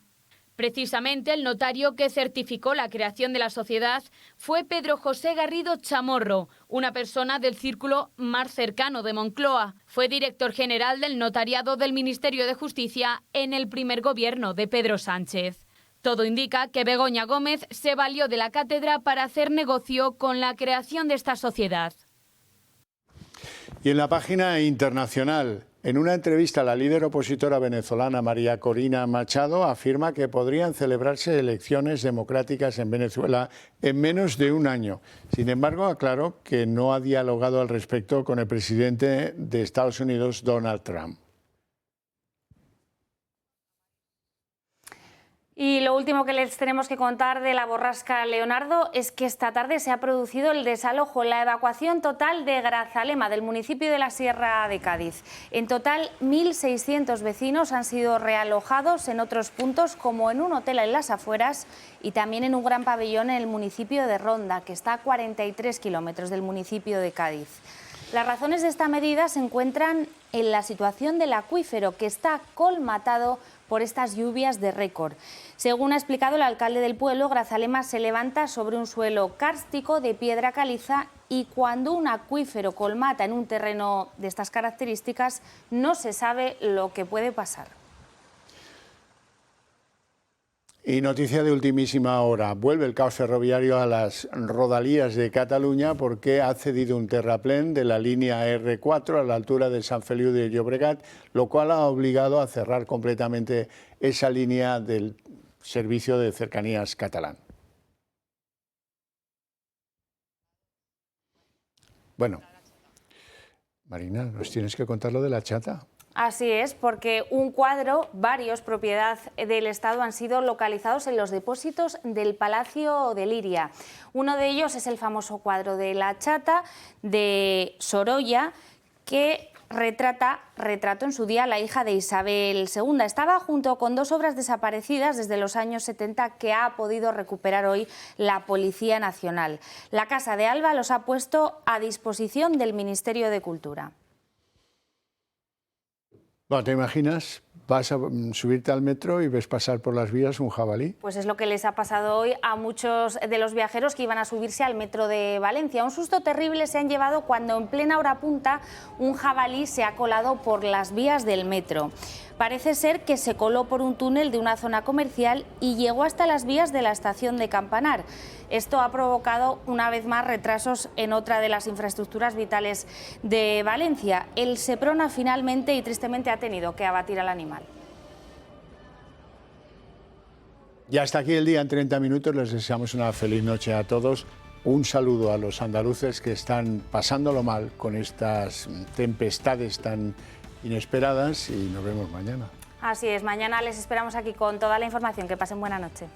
Precisamente el notario que certificó la creación de la sociedad fue Pedro José Garrido Chamorro, una persona del círculo más cercano de Moncloa. Fue director general del notariado del Ministerio de Justicia en el primer gobierno de Pedro Sánchez. Todo indica que Begoña Gómez se valió de la cátedra para hacer negocio con la creación de esta sociedad. Y en la página internacional, En una entrevista, la líder opositora venezolana María Corina Machado afirma que podrían celebrarse elecciones democráticas en Venezuela en menos de un año. Sin embargo, aclaró que no ha dialogado al respecto con el presidente de Estados Unidos, Donald Trump. Y lo último que les tenemos que contar de la borrasca Leonardo es que esta tarde se ha producido el desalojo, la evacuación total de Grazalema, del municipio de la Sierra de Cádiz. En total, 1.600 vecinos han sido realojados en otros puntos, como en un hotel en las afueras y también en un gran pabellón en el municipio de Ronda, que está a 43 kilómetros del municipio de Cádiz. Las razones de esta medida se encuentran en la situación del acuífero, que está colmatado por estas lluvias de récord. Según ha explicado el alcalde del pueblo, Grazalema se levanta sobre un suelo kárstico de piedra caliza y cuando un acuífero colmata en un terreno de estas características no se sabe lo que puede pasar. Y noticia de ultimísima hora, vuelve el caos ferroviario a las rodalías de Cataluña porque ha cedido un terraplén de la línea R4 a la altura de Sant Feliu de Llobregat, lo cual ha obligado a cerrar completamente esa línea del servicio de cercanías catalán. Bueno, Marina, ¿nos tienes que contar lo de la chata? Así es, porque un cuadro, varios propiedad del Estado, han sido localizados en los depósitos del Palacio de Liria. Uno de ellos es el famoso cuadro de la chata de Sorolla, que retrató en su día a la hija de Isabel II. Estaba junto con dos obras desaparecidas desde los años 70 que ha podido recuperar hoy la Policía Nacional. La Casa de Alba los ha puesto a disposición del Ministerio de Cultura. Bueno, ¿te imaginas? Vas a subirte al metro y ves pasar por las vías un jabalí. Pues es lo que les ha pasado hoy a muchos de los viajeros que iban a subirse al metro de Valencia. Un susto terrible se han llevado cuando en plena hora punta un jabalí se ha colado por las vías del metro. Parece ser que se coló por un túnel de una zona comercial y llegó hasta las vías de la estación de Campanar. Esto ha provocado una vez más retrasos en otra de las infraestructuras vitales de Valencia. El Seprona finalmente y tristemente ha tenido que abatir al animal. Y hasta aquí el día en 30 minutos. Les deseamos una feliz noche a todos. Un saludo a los andaluces que están pasándolo mal con estas tempestades tan inesperadas y nos vemos mañana. Así es, mañana les esperamos aquí con toda la información. Que pasen buena noche.